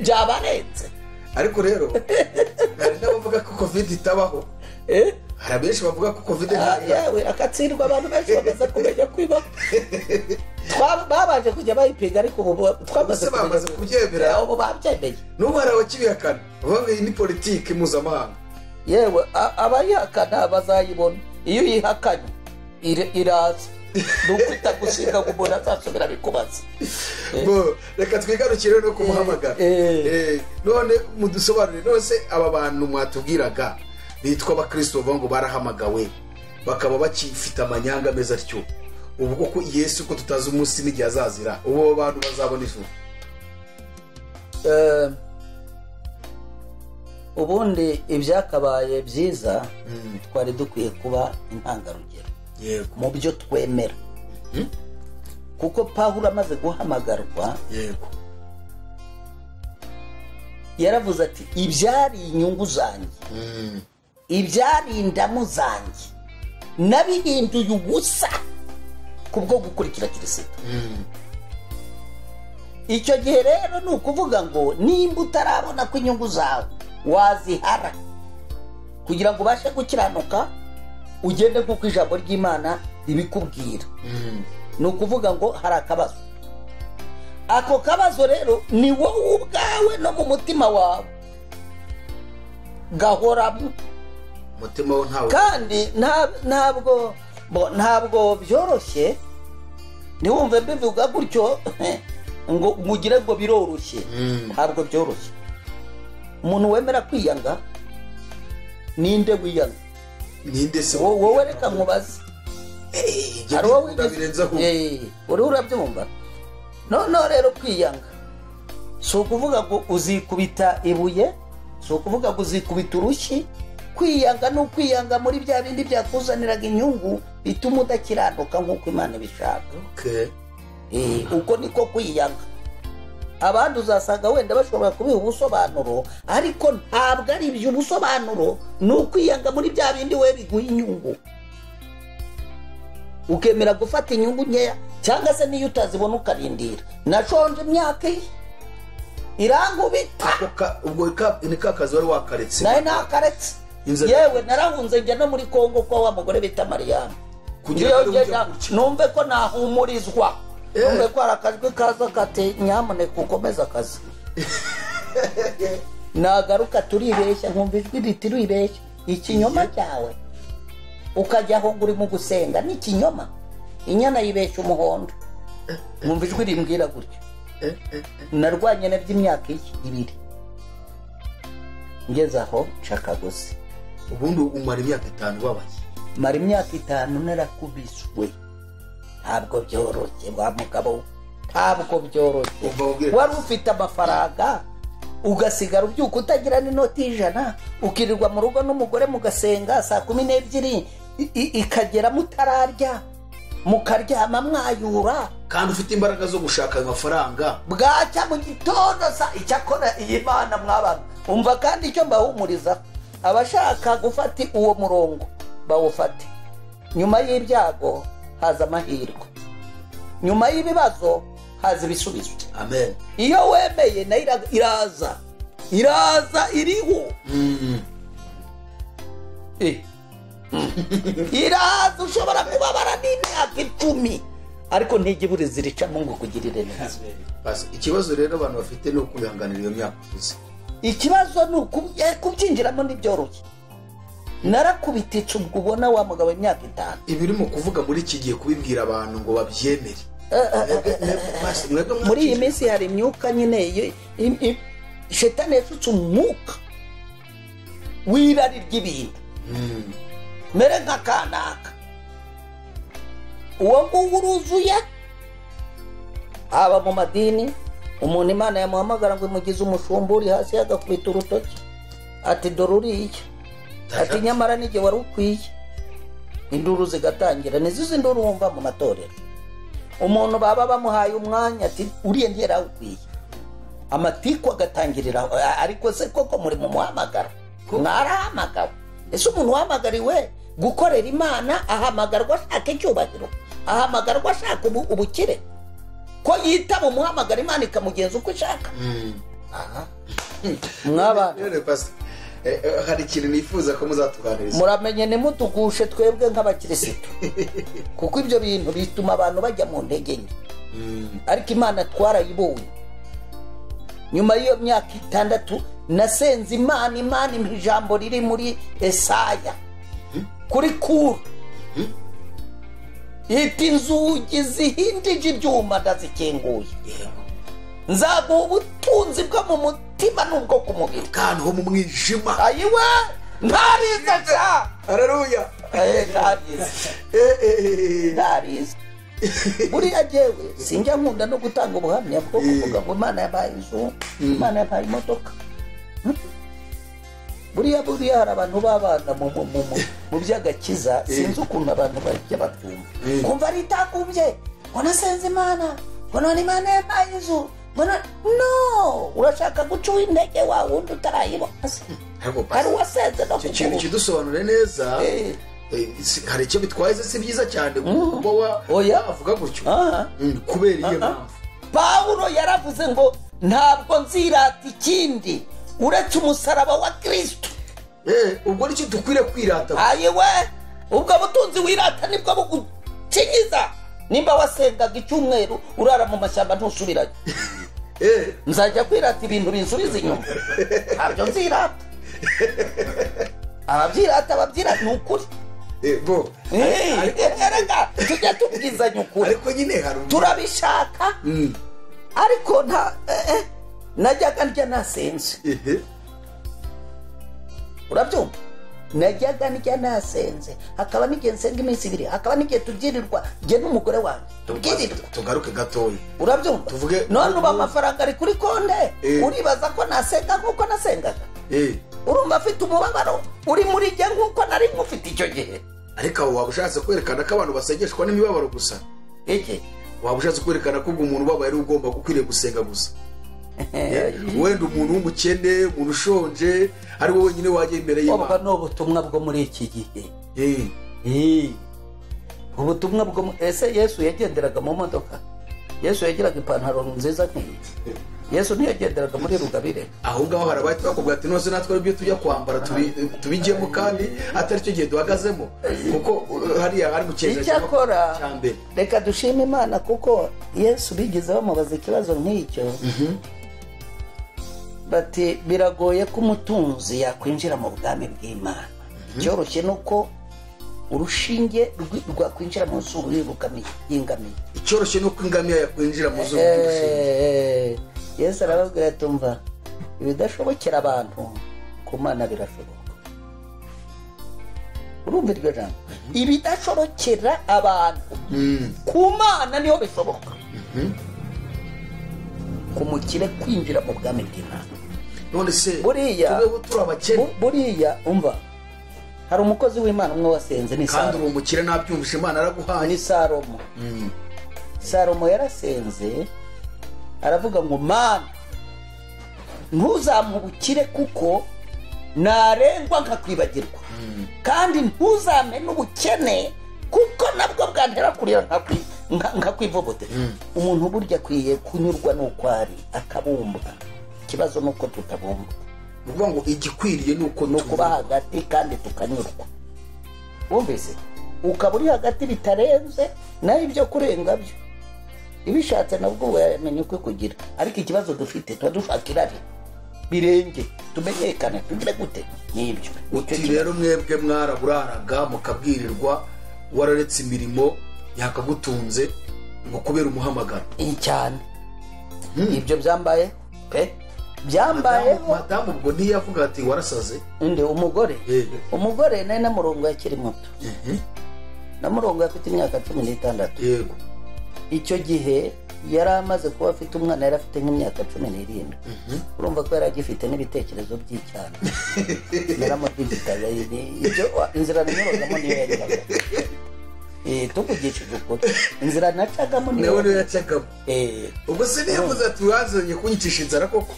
byabarenze. Ariko rero hari n'abavuga ko covid itabaho. Hari abenshi bavuga ko covid yawe akatsirwa abantu benshi bamaze kumenya kwiba. Babaje kujya bayipiga ariko ubu twamaze kubyemera. Ubu babyemeye. N'ubu hari abakibihakana bavuga ni politiki mpuzamahanga. Yewe abayihakana bazayibona. Iyo yihakanye iraza nukwita gusiga kumubona azasubira bikubaza. Reka twigarukire no kumuhamagara. None mudusobanurire, nose aba bantu mwatubwiraga bitwa abakristo bavuga ngo barahamagawe bakaba bakifita amanyanga meza atyo, ubu koko Yesu ko tutazi umunsi n'igihe azazira, ubu abantu bazabona ijuru? Ubundi ibyakabaye byiza twari dukwiye kuba intangarugero mu byo twemera. Kuko Pawulo amaze guhamagarwa, yego, yaravuze ati ibyari inyungu zanjye, ibyari indamu zanjye nabihinduye ubusa kubwo gukurikira Kristo. Icyo gihe rero ni ukuvuga ngo nimba utarabona ko inyungu zawe wazihara kugira ngo ubashe gukiranuka, ugende nk'uko ijambo ry'Imana ribikubwira. Ni ukuvuga ngo hari akabazo. Ako kabazo rero ni wowe ubwawe no mu mutima wawe gahoramo. Mutima wo ntawe. Kandi ntabwo byoroshye. Niwumve mbivuga gutyo ngo ngugire ngo biroroshye ntabwo byoroshye. Umuntu wemera kwiyanga ninde wiyanga? ninde se wowe reka nkubaze hari wowe uri urabyumva? no rero kwiyanga si ukuvuga ngo uzikubita ibuye, si ukuvuga ngo uzikubita urushyi. Kwiyanga ni ukwiyanga muri bya bindi byakuzaniraga inyungu bituma udakiranuka nk'uko Imana ibishaka. Uko niko kwiyanga. Abandi uzasanga wenda bashobora kubiha ubusobanuro, ariko ntabwo ari ibyo ubusobanuro, ni ukwiyanga muri bya bindi we biguha inyungu, ukemera gufata inyungu nkeya, cyangwa se niyo utazibona ukarindira. Nashonje imyaka irangubita, ubwo ni ka kazi wari wakaretse. nawe nakaretse, yewe narahunze njya no muri Kongo kwa wa mugore bita Mariana, numve ko nahumurizwa, numve ko hari akajwi kaza kate nyamuneka ukomeza akazi. Nagaruka turibeshya, nkumva ijwi riti ribeshya ikinyoma cyawe, ukajya aho ngo uri mu gusenga n'ikinyoma. Inyana yibeshya umuhondo, nkumva ijwi rimbwira gutyo. Narwanye na by'imyaka 2 ngeze aho nshakaguze. Ubundi umara imyaka 5 babaye. Mara imyaka 5 narakubiswe. Ntabwo byoroshye wa mugabo, ntabwo byoroshye. Wari ufite amafaranga ugasigara ubyuka utagira n'inoti 100, ukirirwa mu rugo n'umugore mugasenga saa 12 ikagera mutararya, mukaryama mwayura, kandi ufite imbaraga zo gushaka amafaranga. Bwacya mu gitondo icyakora iyi Mana mwabana. Umva kandi icyo mbahumuriza, abashaka gufata uwo murongo bawufate. Nyuma y'ibyago haza amahirwe, nyuma y'ibibazo haza ibisubizo. Amen. Iyo wemeye na iraza iriho. Iraza ushobora kubabara n'imyaka 10, ariko ntigibure zirica Mungu kugirire neza. Basi ikibazo rero abantu bafite no kwihanganira iyo myaka uzi. Ikibazo ni kubyinjiramo n'ibyoroshye. Narakubititse ubwo ubona wa mugabo imyaka 5. Ibirimo kuvuga muri iki gihe kubibwira abantu ngo babyemere. Muri iyi minsi hari imyuka nyine, shetani yafutse umwuka w'irari ry'ibintu. Mere nka kanaka uwo nguwo uruzuye, haba mu madini. Umuntu Imana yamuhamagara ngo imugize umushumba uri hasi agakubita urutoki ati dore uriya, ati nyamara n'igihe wari ukwiye. Induru zigatangira, nizo induru wumva mu matorero. Umuntu baba bamuhaye umwanya ati uriya ndiye ukwiye, amatiku agatangirira. Ariko se koko muri mu muhamagara mwarahamagawe? Ese umuntu wahamagariwe gukorera Imana ahamagarwa ashaka icyubahiro, ahamagarwa ashaka ubukire, ko yitaba umuhamagara Imana ikamugenza uko ishaka? Mwaba hari ikintu nifuza ko muzatuganiriza. Muramenye nimutugushe twebwe nk'abakirisitu, kuko ibyo bintu bituma abantu bajya mu ntege nke. Ariko Imana twarayibonye. Nyuma y'iyo myaka 6 nasenze Imana ijambo riri muri Esaya kuri Kuru, iti inzugi zihindije ibyuma ndazikinguye, nzaguha ubutunzi bwo mu mutima n'ubwo ku mubiri, kandi ho mu mwijima. Ayiwe ntariza cya. Haleluya. Ntariza. Buriya jewe sinjya nkunda no gutanga ubuhamya bwo kuvuga ngo Imana yabaye inzu, Imana yabaye imodoka. Buriya hari abantu babana mu by'agakiza, sinzi ukuntu abantu bajya batumva. Kumva ari itakumbye ngo nasenze Imana, ngo none Imana yabaye inzu, no, urashaka guca intege wa wundi utarayibona. Hari wasenze no kuko ikintu kidusobanure neza. Hari icyo bitwaye se byiza cyane kuba avuga gutyo kubera iyo mpamvu. Pawulo yaravuze ngo ntabwo nzirata ikindi uretse umusaraba wa Kristo. Ubwo nicyo dukwiriye kwirata. Ayiwe, ubwo butunzi wirata nibwo bugukinyiza. Nimba wasengaga icyumweru urara mu mashyamba ntusubirayo, nzajya kwirata ibintu binsubiza inyuma. Ntabyo nzirata. Ababyirata babyirata ni ukuri. Ariko tujya tubwizanya ukuri, ariko nyine hari turabishaka ariko nta najyaga ndya nasenze. Urabyumva? Najyaga ndya nasenze, hakaba n'igihe nsenga iminsi 2, hakaba n'igihe tubyirirwa njye n'umugore wanjye tubyirirwa. Tugaruke gatoya. Urabyumva? Tuvuge none uba amafaranga ari kuri konde, uribaza ko nasenga nk'uko nasengaga. Urumva afite umubabaro uri muri jye nk'uko nari mufite icyo gihe. Ariko waba ushatse kwerekana ko abantu basengeshwa n'imibabaro gusa? Waba ushatse kwerekana ko umuntu ubabaye ari ugomba gukwiriye gusenga gusa? Wenda umuntu w'umukene, umuntu ushonje, ari wowe nyine wajya imbere y'Imana. Ubwo no butumwa bwo muri iki gihe. Ubutumwa bwo ese Yesu yagenderaga mu modoka? Yesu yagiraga ipantaro nziza nk'iyi? Yesu ntiyagenderaga muri rugabire? Aho ngaho harabahita bakubwira ati nose natwe ibyo tujya kwambara tubijyemo kandi atari cyo gihe duhagazemo, kuko hariya hari mu cyerekezo cyambere. Reka dushime Imana kuko Yesu bigeze bamubaza ikibazo nk'icyo. Bati biragoye ko umutunzi yakwinjira mu bwami bw'Imana. Cyoroshye nuko urushinge rwakwinjira mu zuru y'ingamiya. Icyoroshye nuko ingamiya yakwinjira mu zuru y'urushinge. Yesu arababwira ati umva, ibidashobokera abantu ku Mana birashoboka. Urumva iryo jambo? Ibidashobokera abantu ku Mana niho bishoboka. Kumukire kwinjira mu bwami bw'Imana. None se buriya umva, hari umukozi w'Imana umwe wasenze ni Salomo. Kandi uwo mukire nabyumvishe Imana araguhaye. Ni Salomo. Salomo yarasenze aravuga ngo Mana ntuzamubukire kuko narengwa nkakwibagirwa, kandi ntuzame n'ubukene kuko nabwo bwantera kurira nkakwivovotera. Umuntu burya akwiye kunyurwa n'uko ari akabumbwa. Ikibazo nuko tutabumbwa. Uvuga ngo igikwiriye nuko kuba hagati kandi tukanyurwa. Wumvise? Ukaba uri hagati bitarenze naho ibyo kurenga byo. Ibishatse nabwo yamenye uko kugira. Ariko ikibazo dufite twadushakira birenge tumenyekane tugire gute n'ibyo. Uti rero mwebwe mwaraburaraga mukabwirirwa wararetse imirimo yakagutunze ngo kubera umuhamagaro. Cyane. Ibyo byambaye pe byambaye. Madamu ubwo ntiyavuga ati warasaze? Inde umugore? Umugore nari namurongo yakiri muto. Namurongo afite imyaka 16. Yego. Icyo gihe yari amaze kuba afite umwana, yari afite nk'imyaka 17. Urumva ko yari agifite n'ibitekerezo by'icyana. Naramubwira ibyo inzira niyorogamo niyo yagiraga. Tuvugishije ukuri inzira nacagamo niyo yacagamo. Ubwo se niyavuze ati wazanye kunyicisha inzara koko?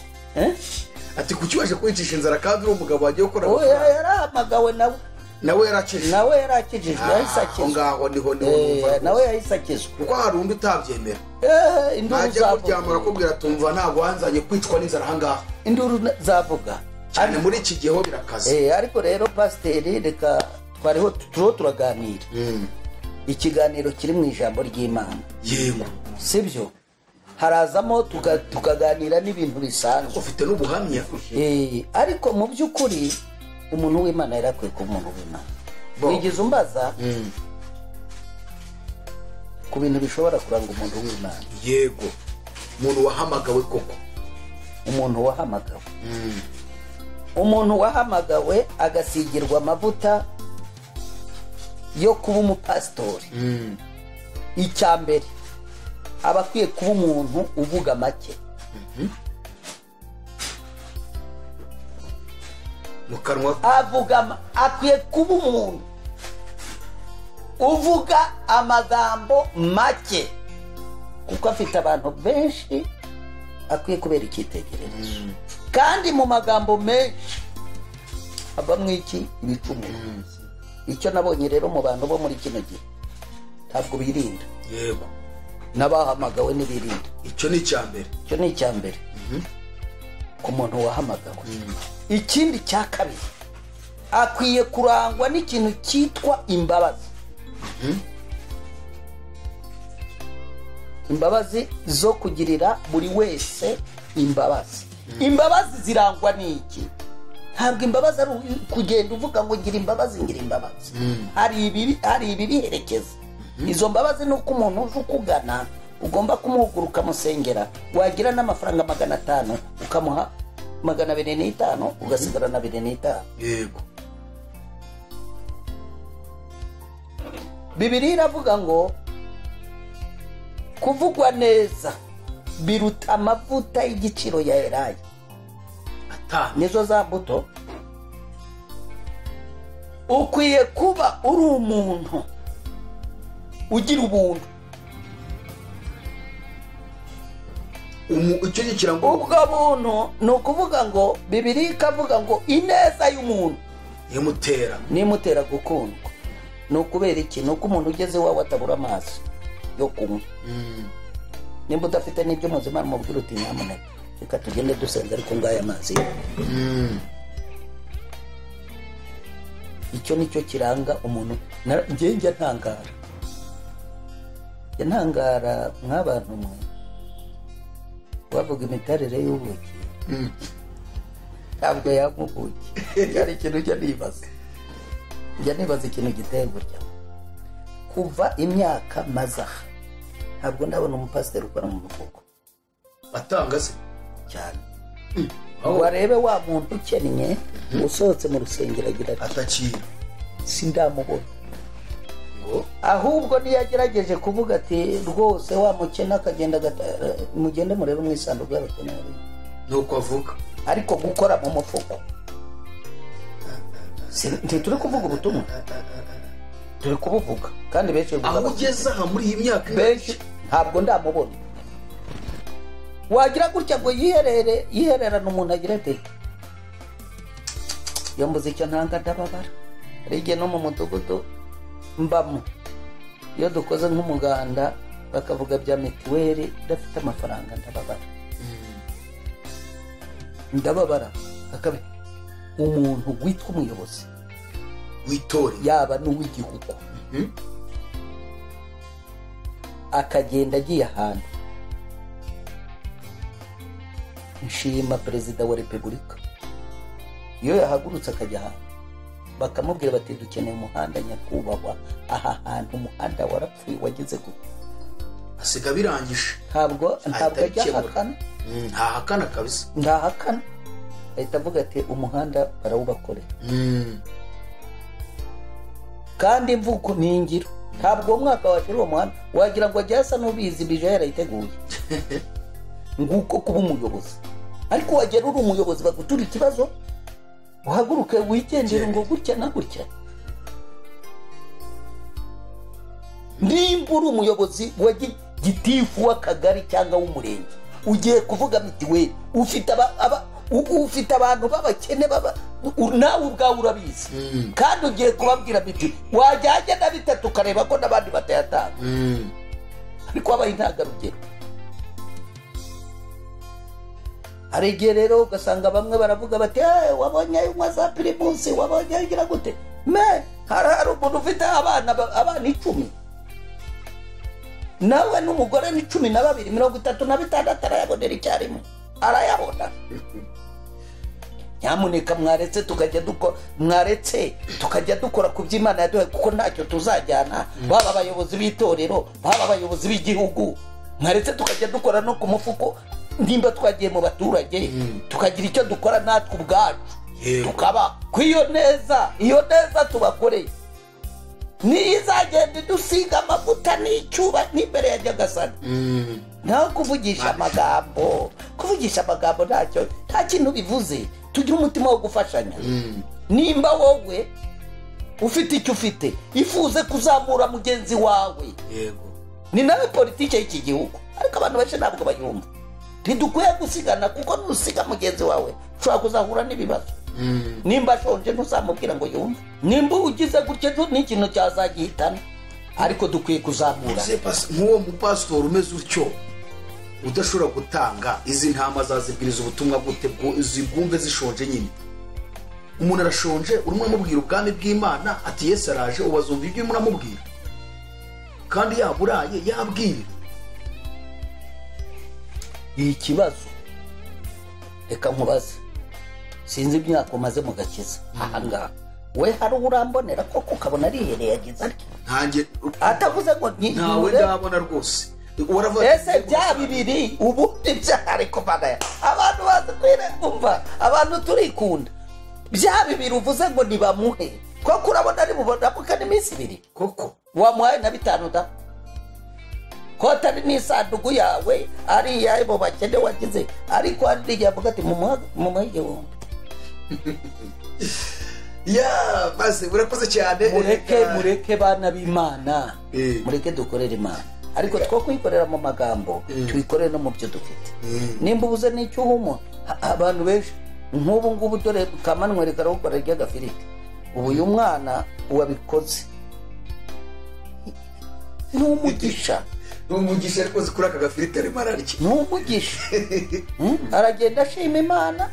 Ati kuki waje kunyicisha inzara kandi uri umugabo wagiye gukora? Yarahamagawe nawe yarakijijwe yahise akizwa. Ngaho niho nawe yahise akizwa kuko hari undi utabyemera. Induru zavuga arakubwira tumva ntabwo wanzanye kwicwa n'inzara ahangaha. Induru zavuga cyane muri iki gihe ho birakaze. Ariko rero pasiteri reka twariho turaganira. Ikiganiro kiri mu ijambo ry'Imana. Yego. Sibyo? Harazamo tukaganira n'ibintu bisanzwe. Ufite n'ubuhamya. Ariko mu by'ukuri umuntu w'Imana yarakwiye ku muntu w'Imana. Wigize umbaza ku bintu bishobora kuranga umuntu w'Imana. Yego. Umuntu wahamagawe koko. Umuntu wahamagawe. Umuntu wahamagawe agasigirwa amavuta yo kuba umupasitori. Icyambere abakwiye kuba umuntu uvuga make. Mukanwa avuga akwiye kuba umuntu uvuga amagambo make, kuko afite abantu benshi akwiye kubera icyitegererezo. Kandi mu magambo menshi abamwe iki ibicumuro. Icyo nabonye rero mu bantu bo muri kino gihe ntabwo birinda. Yego. Nabahamagawe n'ibirinda. Icyo ni icyambere. Icyo ni icyambere ku muntu wahamagawe. Ikindi cya kabiri akwiye kurangwa n'ikintu cyitwa imbabazi. Imbabazi zo kugirira buri wese imbabazi. Imbabazi zirangwa n'iki? Ntabwo imbabazi ari kugenda uvuga ngo ngira imbabazi. Hari ibi biherekeza. Izo mbabazi nuko umuntu uje ukugana ugomba kumuhugura ukamusengera, wagira n'amafaranga 500 ukamuha 250 ugasigara na 250. yego Bibiliya iravuga ngo kuvugwa neza biruta amavuta y'igiciro ya elayo. Nizo za mbuto. Ukwiye kuba uri umuntu ugira ubuntu. icyo gikirango ubwo buntu ni ukuvuga ngo Bibiliya ikavuga ngo ineza y'umuntu nimutera gukundwa. Ni ukubera iki? Ni uko umuntu ugeze iwawe atabura amazi yo kunywa. Nimba udafite n'ibyo muzima mubwira uti nyamuneka reka tugende dusenga ariko ngaya amazi. Icyo nicyo kiranga umuntu. Njye ntangara nk'abantu mwe bavuga imitarire y'ubuki ntabwo yamubuki. Hari ikintu njya nibaza ikintu giteye gutya. Kuva imyaka mazaha ntabwo ndabona umupasiteri ukora mu mufuko atanga se cyane. Warebe wa muntu ukennye usohotse mu rusengero agira atakira sindamubona. Ahubwo niyagerageje kuvuga ati rwose wa mukena akagenda mugende murebe mu isanduku y'abakene nuko avuga. Ariko gukora mu mufuko turi kuvuga ubutumwa, turi kubuvuga kandi benshi aho ugeze aha muri iyi myaka benshi ntabwo ndamubona. Wagira gutya ngo yihererana umuntu agira ati yambuze icyo ntanga ndababara. Rege no mu mudugudu mbamo iyo dukoze nk'umuganda bakavuga bya mituweli dafite amafaranga ndababara akabe umuntu witwa umuyobozi w'itori yaba n'uw'igihugu akagenda agiye ahantu. Nshima perezida wa repubulika iyo yahagurutse akajya ahantu bakamubwira bati dukeneye umuhanda nyakubahwa, aha hantu umuhanda warapfuye wageze gute, asiga birangije. ntabwo ajya hakana. Ntahakana kabisa, ntahakana. Ahita avuga ati umuhanda barawubakorera. Kandi imvugo ni ingiro. Ntabwo umwaka washira uwo muhanda wagira ngo ajya asa n'ubizi bije yarayiteguye nguko kuba umuyobozi. Ariko wagera uri umuyobozi bagutura ikibazo uhaguruke wigendera ngo gutya na gutya. Nimba uri umuyobozi wa gitifu w'akagari cyangwa w'umurenge ugiye kuvuga mitiweli ufite abantu b'abakene nawe ubwawe urabizi kandi ugiye kubabwira mitiweli wajyanye na bitatu ukareba ko n'abandi batayatanga ariko wabaye intangarugero. Hari igihe rero ugasanga bamwe baravuga bati wabonye ayuma za pirimusi, wabonye ayigira gute. Hari umuntu ufite abana 10 nawe n'umugore ni 12 36 arayabonera icyarimwe arayabona. Nyamuneka mwaretse tukajya dukora ku by'Imana yaduhaye kuko ntacyo tuzajyana. Baba abayobozi b'itorero, baba abayobozi b'igihugu, mwaretse tukajya dukora no ku mufuko. Nimba twagiye mu baturage tukagira icyo dukora natwe ubwacu tukaba kwiyo neza tubakoreye nizagenda dusiga amavuta n'icyuba n'imbere ya Nyagasani. Naho kuvugisha amagambo nta kintu bivuze. Tugira umutima wo gufashanya. Nimba wowe ufite icyo ufite ifuze kuzamura mugenzi wawe, ni nawe politike y'iki gihugu. Ariko abantu benshi ntabwo bayumva. Ntidukwiye gusigana kuko nusiga mugenzi wawe ushobora kuzahura n'ibibazo. Nimba ashonje ntuzamubwira ngo yumve. Nimba ugize gutya n'ikintu cyazagihitana. Ariko dukwiye kuzamura. Nk'uwo mupasitori umeze utyo udashobora gutanga izi ntama zazibwiriza ubutumwa gute zibwumve zishonje nyine. Umuntu arashonje urimo amubwira ubwami bw'Imana ati Yesu araje, ubazumva ibyo muramubwira kandi yaburaye yabwira. Ikibazo reka nkubaze, sinzi imyaka umaze mu gakiza ahangaha we hari urambonera koko ukabona arihereye yagize ati ntange atavuze ngo ntawe ndabona rwose. ese bya bibiri ubundi byari kubana abantu bazi kwiremva abantu turikunda bya bibiri uvuze ngo nibamuhe koko urabona ari bubona muka n'iminsi ibiri koko wamuhaye na 5 da kota n'isanduku yawe ari iyawe mu bakene wagize ariko hari yavuga ati mumuhe wundi ya maze urakoze cyane mureke bana b'Imana mureke dukorera Imana ariko two kwikorera mu magambo twikorere no mu byo dufite nimba ubuze n'icyo uhumo abantu benshi nk'ubu ngubu dore kamanwere karokora ry'agafiriti ubu uyu mwana uwabikoze n'umugisha ariko zikura aka gafiriti arimo ararya n'umugisha aragenda ashima Imana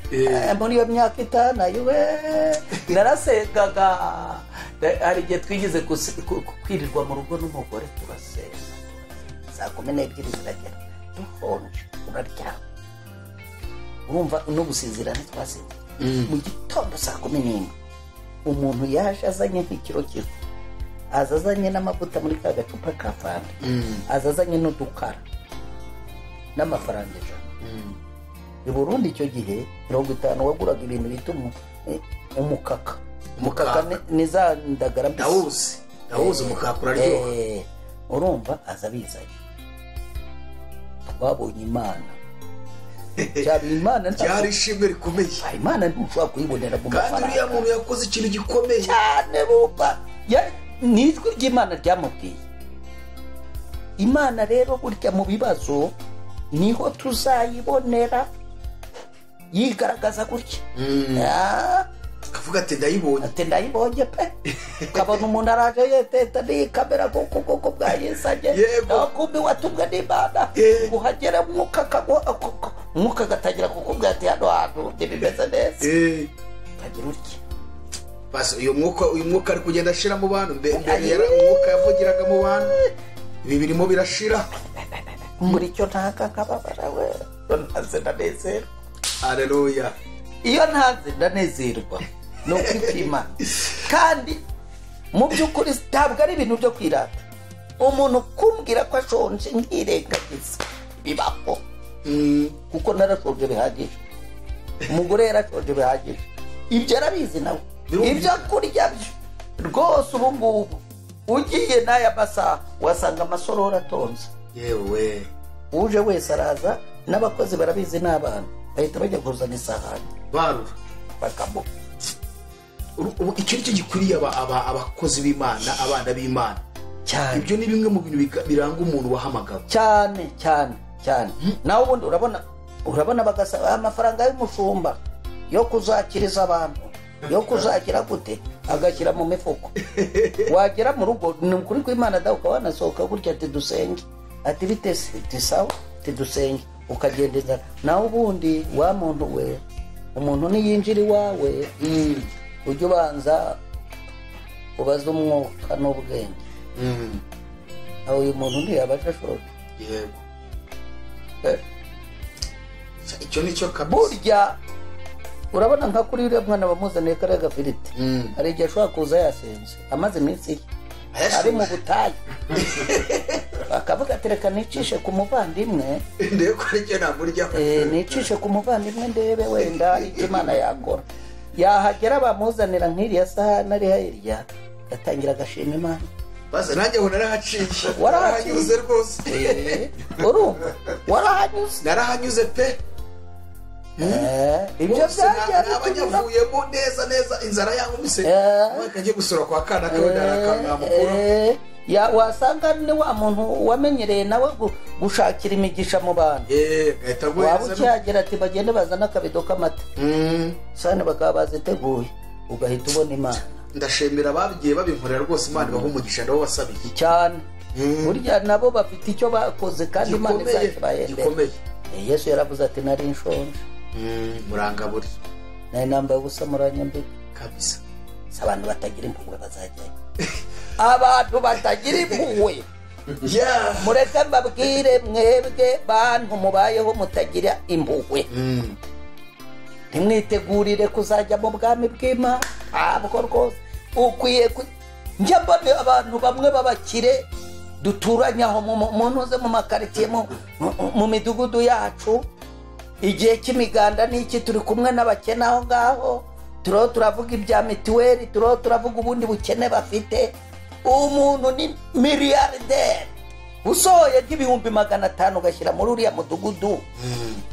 muri iyo myaka 5 ayiwe narasengaga hari igihe twigize kwirirwa mu rugo n'umugore turasenga saa 12 ziragera duhonje urarya urumva no gusizirana twasenga mu gitondo saa 11 umuntu yaje azanye nk'ikiro cy'ifu azazanye n'amavuta muri ka gacupa ka fanta azazanye n'udukara n'amafaranga ijana i Burundi icyo gihe 50 waguraga ibintu bita umukaka ni za ndagara ndawuzi umukaka uraryoha urumva aza bizanye twabonye Imana cyari Imana cyari ishimwe rikomeye Imana ntushobora kuyibonera mu mafaranga kandi uriya muntu yakoze ikintu gikomeye cyane bumva nijwi ry'Imana ryamubwiye Imana rero burya mu bibazo niho tuzayibonera yigaragaza gutya akavuga ati ndayibonye pe ukabona umuntu araje yeteta ni kamera kuko bwayesanye nakumbi watumwe n'Imana uhagere mwuka gatangira kukubwira ati hano hantu ntibimeze neza kagira utya basi uyu mwuka ari kugenda ashira mu bantu mbere yari umwuka yavugiraga mu bantu ibi birimo birashira muri cyo ntaka kababara we ntaze ndanezerwa haleluya iyo ntaze ndanezerwa no kwipima kandi mu by'ukuri ntabwo ari ibintu byo kwirata umuntu kumbwira ko ashonje nkirengagiza bibaho kuko narashonje bihagije umugore yarashonje bihagije ibyo arabizi nawe ibyo kurya byo rwose ubu ngubu ugiye n'aya masaha wasanga amasorora atonze yewe uje wese araza n'abakozi barabizi n'abana bahita bajya kuzana isahani barura bakamuha icyo nicyo gikwiriye abakozi b'Imana abana b'Imana cyane ibyo ni bimwe mu bintu biranga umuntu wahamagawe cyane nawe ubundi urabona bagasaba amafaranga y'umushumba yo kuzakiriza abantu yo kuzagira gute agashyira mu mifuko wagera mu rugo ni ukuri kw'Imana da ukabanasohoka gutya ati dusenge ati bitese tisawa ati dusenge ukagendeza nawe ubundi wa muntu we umuntu niyinjira iwawe ujye ubanza ubaza umwuka n'ubwenge aho uyu muntu ntiyabasha ashobora yego icyo nicyo burya urabona nka kuri uriya mwana bamuzaniye kariya gafiriti hari igihe ashobora kuza yasenze amaze iminsi ari mu butayu bakavuga ati reka nicishe ku muvandimwe ndebe ko aricyo namurya nicishe ku muvandimwe ndebe wenda icyo Imana yakora yahagera bamuzanira nk'iriya sahani ari hirya gatangira agashima Imana base nanjye ngo narahaciye warahanyuze rwose urumva warahanyuze narahanyuze pe ibyo byanyavuyemo neza inzara yangumise bakajye gusura kwa kana kawe wasanga ni wa muntu wamenyereye nawe gushakira imigisha mu bantu waba ukihagera ati bagende bazana akabido k'amata sane bakaba baziteguye ugahita ubona Imana ndashimira abagiye babinkorera rwose Imana ibaha umugisha nabo wasabiye cyane burya nabo bafite icyo bakoze kandi Imana izakibayendera Yesu yaravuze ati nari nshonje murangaburi nari nambaye ubusa muranyambika kabisa abantu batagira impuhwe bazajyayo abantu batagira impuhwe mureke mbabwire mwebwe bantu mubayeho mutagira impuhwe ntimwitegurire kuzajya mu bwami bw'Imana ntabwo rwose ukwiye njya mbona abantu bamwe b'abakire duturanye aho mu ntuze mu makaritsiye mu midugudu yacu, igihe cy'imiganda n'iki turi kumwe n'abakene aho ngaho, turiho turavuga ibya mituweli, turiho turavuga ubundi bukene bafite. Umuntu ni miliyarderi usohoye nk'ibihumbi 500 ugashyira muri uriya mudugudu,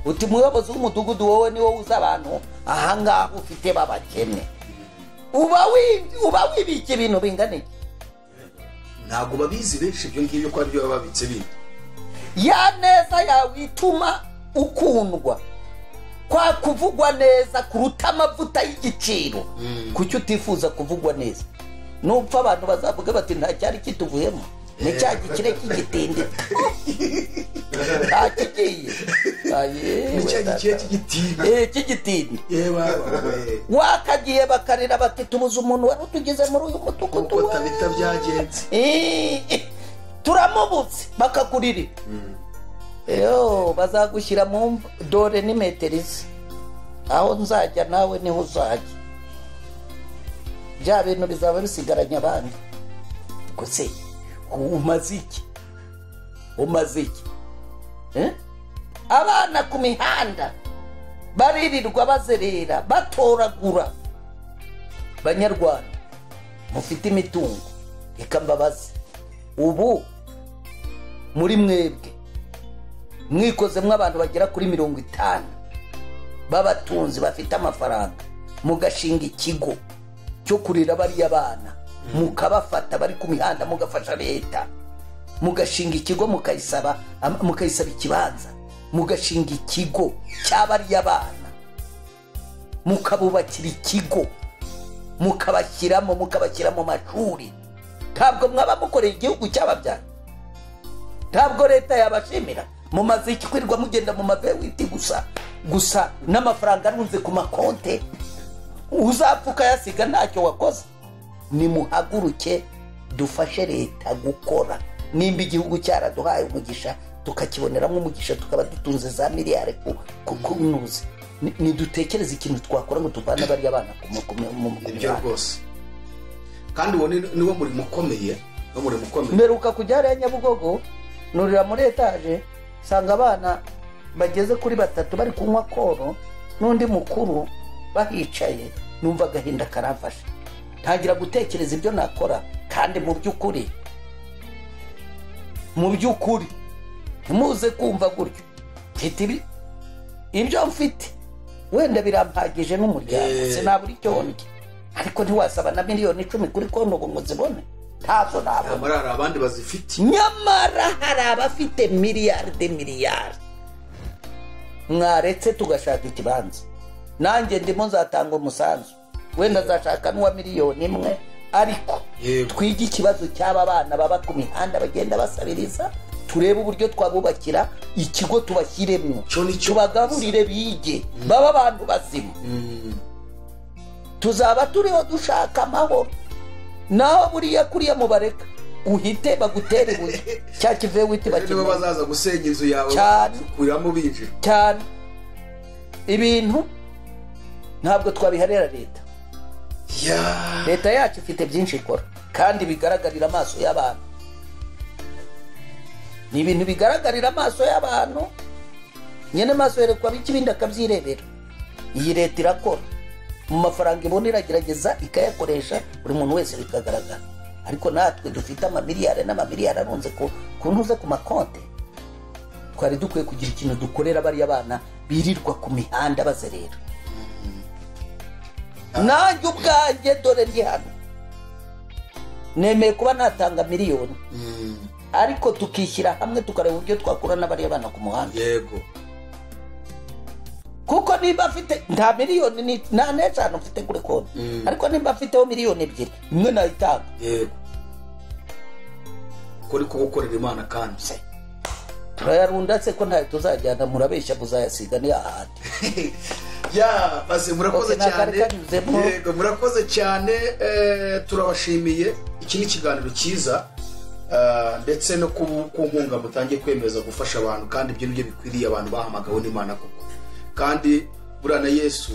uti muyobozi w'umudugudu wowe ni wowe uza abantu ahangaha ufite babakene, uba wibike ibintu bingana iki? Ntabwo babizi benshi ibyo ngibyo ko ari byo babitse bindi. Ya neza yawe ituma ukundwa, kwa kuvugwa neza kuruta amavuta y'igiciro. Kuki utifuza kuvugwa neza? Nupfa abantu bazavuga bati nta cyari kituvuyemo, ni cya gikire cy'igitindi kigiye ni cya gikire cy'igitindi cy'igitindi. Wakagiye bakarira bati tubuze umuntu wari utugeze muri uyu mudugudu uko tabita byagenze, turamubutse bakakurira. Bazagushyira mu dore ni meterizi, aho nzajya nawe niho uzajya. Bya bintu bizaba bisigaranye abandi. Kose umaze iki? Abana ku mihanda baririrwa bazerera batoragura. Banyarwanda mufite imitungo, reka mbabaze, ubu muri mwebwe mwikozemo abantu bagera kuri 50 babatunzi bafite amafaranga, mugashinga ikigo cyo kurira bariya bana, mukabafata bari ku mihanda, mugafasha leta, mugashinga ikigo, mukayisaba ikibanza, mugashinga ikigo cy'abariya bana, mukabubakira ikigo, mukabashyira mu mashuri. Ntabwo mwaba mukoreye igihugu cy'ababyaye? Ntabwo leta yabashimira? Mumaze iki kwirirwa mugenda mu mavewiti gusa n'amafaranga arunze ku makonte, uzapfuka yasiga ntacyo wakoze? Nimuhaguruke dufashe leta gukora. Nimba igihugu cyaraduhaye umugisha tukakiboneramo umugisha, tukaba dutunze za miliyari kunuze, nidutekereze ikintu twakora ngo tuvane bariya bana mu ibyo rwose. Kandi uwo niwo murimo ukomeye, mperuka kujya hariya Nyabugogo, nurira muri etaje, sanga abana bageze kuri 3 bari kunywa koro n'undi mukuru bahicaye. Numva agahinda karamfasha, ntagira gutekereza ibyo nakora. Kandi mu by'ukuri ntimuze kumva gutyo, mfite ibyo mfite, wenda birampagije n'umuryango, sinabura icyo ndya, ariko ntiwasaba na miliyoni 10 kuri konti ngo muzibone. Ntazo nabo. Nyamara abandi bazifite. Nyamara hari abafite miliyari. Mwaretse tugashaka ikibanza, nanjye ndimo nzatanga umusanzu, wenda zashaka n'uwa miliyoni 1, ariko twige ikibazo cy'aba bana baba ku mihanda bagenda basabiriza, turebe uburyo twabubakira ikigo, tubashyiremo, tubagaburire bige, baba abantu bazima. Tuzaba turiho dushaka amahoro. Naho buriya kuriya mubareka uhite bagutere ibuye, cya kivewiti bakimwe bazaza gusenya inzu yawe kuramo binjira cyane. Ibintu ntabwo twabiharera leta. Leta yacu ifite byinshi ikora kandi bigaragarira amaso y'abantu. Ni ibintu bigaragarira amaso y'abantu, nyene amaso yerekwa bikibinda akabyirebera. Iyi leta irakora, mu mafaranga ibona iragerageza ikayakoresha, buri muntu wese bikagaragara. Ariko natwe dufite amamiliyari n'amamiliyari arunze ku ntuze ku makonte. Twari dukwiye kugira ikintu dukorera bariya bana birirwa ku mihanda bazerera. Nanjye ubwanjye dore ndi hano, nemeye kuba natanga miliyoni, ariko tukishyira hamwe tukareba uburyo twakura n'abariya bana ku muhanda. Yego, kuko nimba afite nta miliyoni nta n'eshanu mfite kuri konti, ariko nimba afiteho miliyoni 2 imwe nayitanga. Yego, kuri kugukorera Imana kandi turayarunda se ko ntayo tuzajyana, murabeshya muzayasiga ni ahandi. Base murakoze cyane. Yego, murakoze cyane. Turabashimiye. Iki ni ikiganiro cyiza, ndetse no ku nkunga mutangiye kwemeza gufasha abantu, kandi ibyo nibyo bikwiriye abantu bahamagawe n'Imana koko. Kandi burana Yesu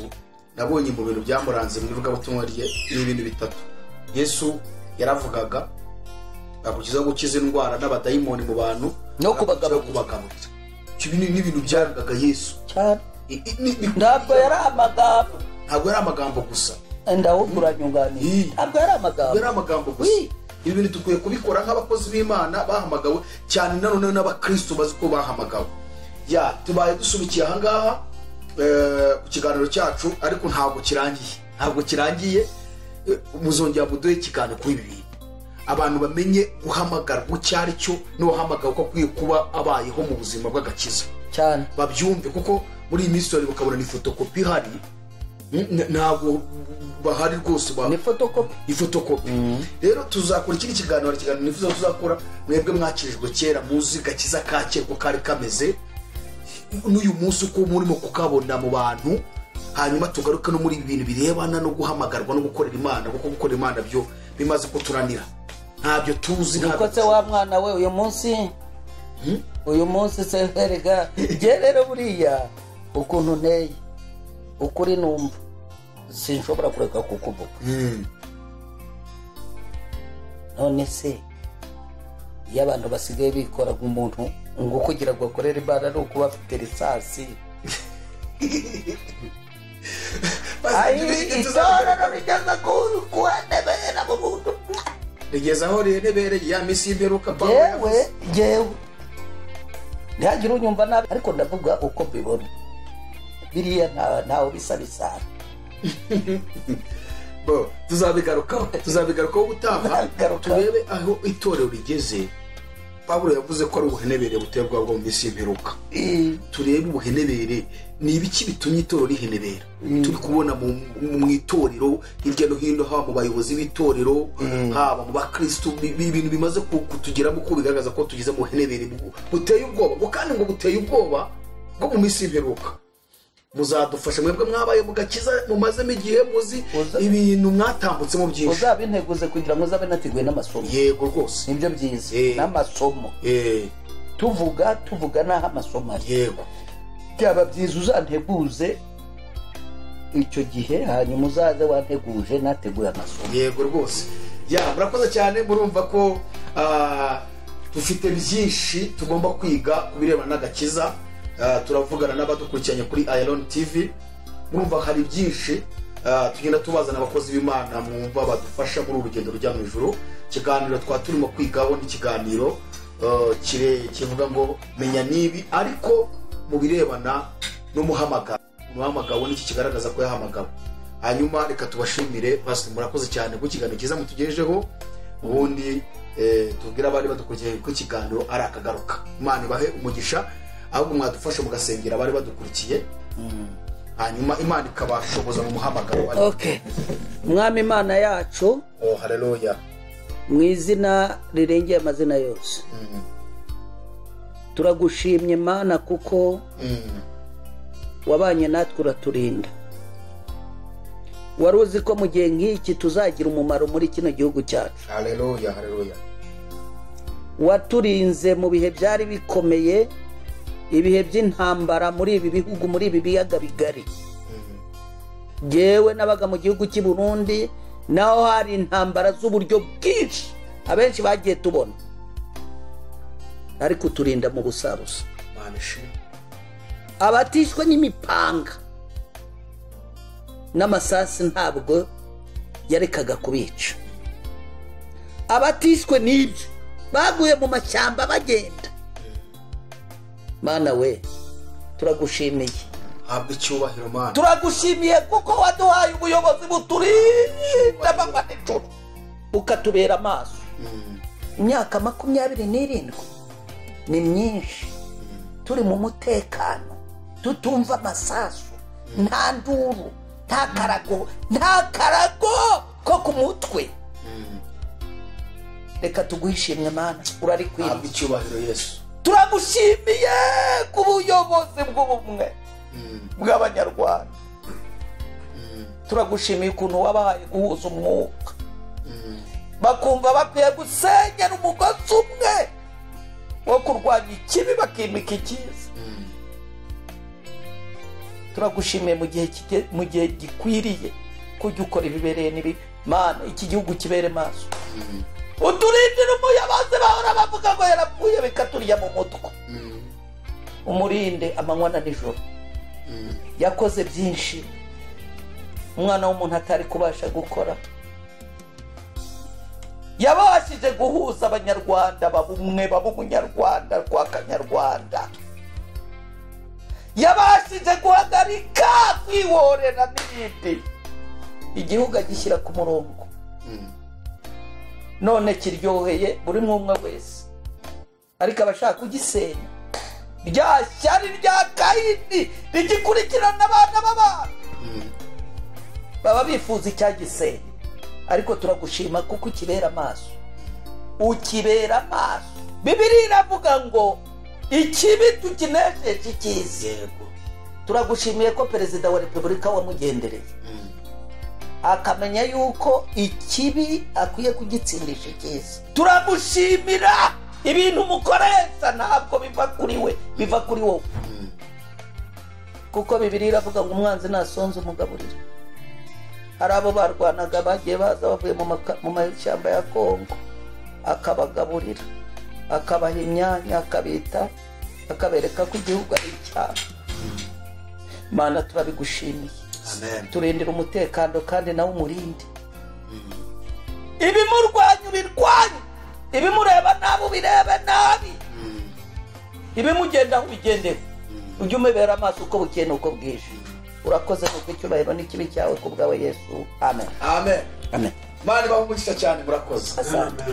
nabonye mu bintu byamuranze mu ivugabutumwa rye n'ibintu bitatu. Yesu yaravugaga, agakiza gukiza indwara n'abadayimoni mu bantu no kubagaburira. Ibi ni ibintu byarangaga Yesu cyane. Ntabwo yari amagambo, ntabwo yari amagambo gusa, ndahugura nyunganiye, ntabwo yari amagambo gusa. Ibi bintu dukwiye kubikora nk'abakozi b'Imana bahamagawe, cyane nanone n'abakristo bazi ko bahamagawe. Tubaye dusubikiye ahangaha ku kiganiro cyacu, ariko ntabwo kirangiye. Muzongera muduhe ikiganiro kuri ibi bintu, abantu bamenye guhamagarwa icyo ari cyo n'uhamagawe ko akwiye kuba abayeho mu buzima bw'agakiza cyane, babyumve. Kuko muri iyi minsi bakabona ni fotokopi ihari, ntabwo bahari rwose, ni fotokopi. Rero tuzakora ikindi kiganiro nifuza tuzakora, mwebwe mwakirijwe kera muzi gakiza ka kera ko kari kameze, n'uyu munsi uko murimo kukabona mu bantu, hanyuma tugaruke no muri ibi bintu birebana no guhamagarwa no gukorera Imana, kuko gukorera Imana byo bimaze kuturanira, ntabyo tuzi. Nuko se wa mwana we uyu munsi se herega gerero buriya ukuntu nteye ukuri numva sinshobora kureka kukuvuga. None se iyo abantu basigaye bikora nk'umuntu ngo kugira ngo akorere Imana ari ukuba afite risasi, itorero rigeza kuhenebera mu buntu, rigeza aho rihenebereye ya misi y'imperuka. Jewe ntihagire unyumva nabi, ariko ndavuga uko mbibona, biriya ntawe bisa bisana. tuzabigarukaho ubutaha, turebe aho itorero rigeze. Pawulo yavuze ko ari ubuhenebere buterwa bwo mu misi y'imperuka. Turebe ubuhenebere ni ibiki bitumye itorero rihenebera. Turi kubona mu itorero hirya no hino, haba mu bayobozi b'itorero, haba mu bakristo, ibintu bimaze kutugeramo ko bigaragaza ko tugize mu buhenebere buteye ubwoba, kandi ngo buteye ubwoba bwo mu misi y'imperuka. Muzadufasha mwebwe mwabaye mu gakiza, mumazemo igihe muzi ibintu mwatambutsemo byinshi, uzabinteguze kugira ngo uzabe nateguye n'amasomo. Yego rwose, nibyo byiza, n'amasomo tuvuga n'aho amasomo ari. Yego, byaba byiza uzanteguze icyo gihe, hanyuma uzaze wanteguje nateguye amasomo. Yego rwose. Murakoze cyane. Murumva ko dufite byinshi tugomba kwiga ku birebana n'agakiza. Turavugana n'abadukurikiranye kuri Iron TV. Murumva hari byinshi tugenda tubazana abakozi b'Imana mwumva badufasha muri urugendo rujya mu ijuru. Ikiganiro turimo kwigaho n'ikiganiro kivuga ngo menya nibi, ariko mu birebana n'umuhamagaro. Umuhamagaro n'iki kigaragaza ko yahamagawe. Hanyuma reka tubashimire Pastor, murakoze cyane ku kiganiro cyiza mutugejejeho. Ubundi tubwira abari badukurikiye ko ikiganiro ari akagaruka. Imana ibahe umugisha, ahubwo mwadufasha mugasengera abari badukurikiye, hanyuma Imana ikabashoboza mu muhamagaro. Okay, Mwami Imana yacu, haleluya, mu izina rirengeye amazina yose, turagushimye Mana kuko wabanye natwe uraturinda. Wari uzi ko mu gihe nk'iki tuzagira umumaro muri kino gihugu cyacu. Haleluya. Waturinze mu bihe byari bikomeye, ibihe by'intambara muri ibi bihugu, muri ibi biyaga bigari. Jewe nabaga mu gihugu cy'i Burundi, naho hari intambara z'uburyo bwinshi abenshi bagiye tubona, ariko turinda mu busarusa. Abatishwe n'imipanga n'amasasi ntabwo yarekaga kubica. Abatishwe n'ibyo baguye mu mashyamba bagenda. Mana we, turagushimiye. Habwe icyubahiro Mana. Turagushimiye kuko waduhaye ubuyobozi buturinda amanywa n'ijoro, ukatubera amaso. Imyaka 27 ni myinshi turi mu mutekano, tutumva amasasu, nta nduru, nta karago ko ku mutwe. Reka tuguhishimwe Mana, urarikwiriye. Habwe icyubahiro Yesu. Turagushimiye ku buyobozi bw'ubumwe bw'Abanyarwanda. Turagushimiye ukuntu wabahaye guhuza umwuka, bakumva bakwiye gusenyera umugozi umwe wo kurwanya ikibi bakimika icyiza. Turagushimiye mu gihe gikwiriye kujya ukora ibibereye n'ibi Mana, iki gihugu kibere maso. uturindira umuyobozi bahora bavuga ngo yarapfuye bikaturya mu mutwe. Umurinde amanywa na nijoro. Yakoze byinshi umwana w'umuntu atari kubasha gukora. Yabashije guhuza abanyarwanda babumwe babumunyarwanda kwa kanyarwanda. Yabashije guhagarika kwihorera n'ibindi. Igihugu agishyira ku murongo. None kiryoheye buri mwumwe wese. Ariko abashaka kugisenya. Rya shyari rya Kayini rigikurikirana abana b'abantu. Baba bifuza icyagisenya. Ariko turagushima kuko ukibera amaso. Ukibera amaso. Bibiliya iravuga ngo ikibi tukinesheje icyiza. Turagushimiye ko perezida wa Repubulika wamugendereye. Akamenya yuko ikibi akwiye kugitsindisha icyiza. Turagushimira ibintu mukoresha ntabwo biva kuri we, biva kuri wowe. Kuko Bibiliya iravuga ngo umwanzi nasonze umugaburira. Hari abo barwanaga bagiye baza bavuye mu mashyamba ya Kongo, akabagaburira, akabaha imyanya, akabita, akabereka ko igihugu ari icyabo. Mana turabigushimiye. Amen. Turindira umutekano kandi nawe umurinde. Ibimurwanya ubirwanye, ibimureba nabi ubirebe nabi. Ibimugenda ubigendeho. Ujye umubera amaso uko bukeye n'uko bwije. Urakoze kuko icyubahiro n'ikibi cyawe ku bwawe Yesu. Amen. Amen. Amen. Mani bamugisha cyane murakoze. Asante.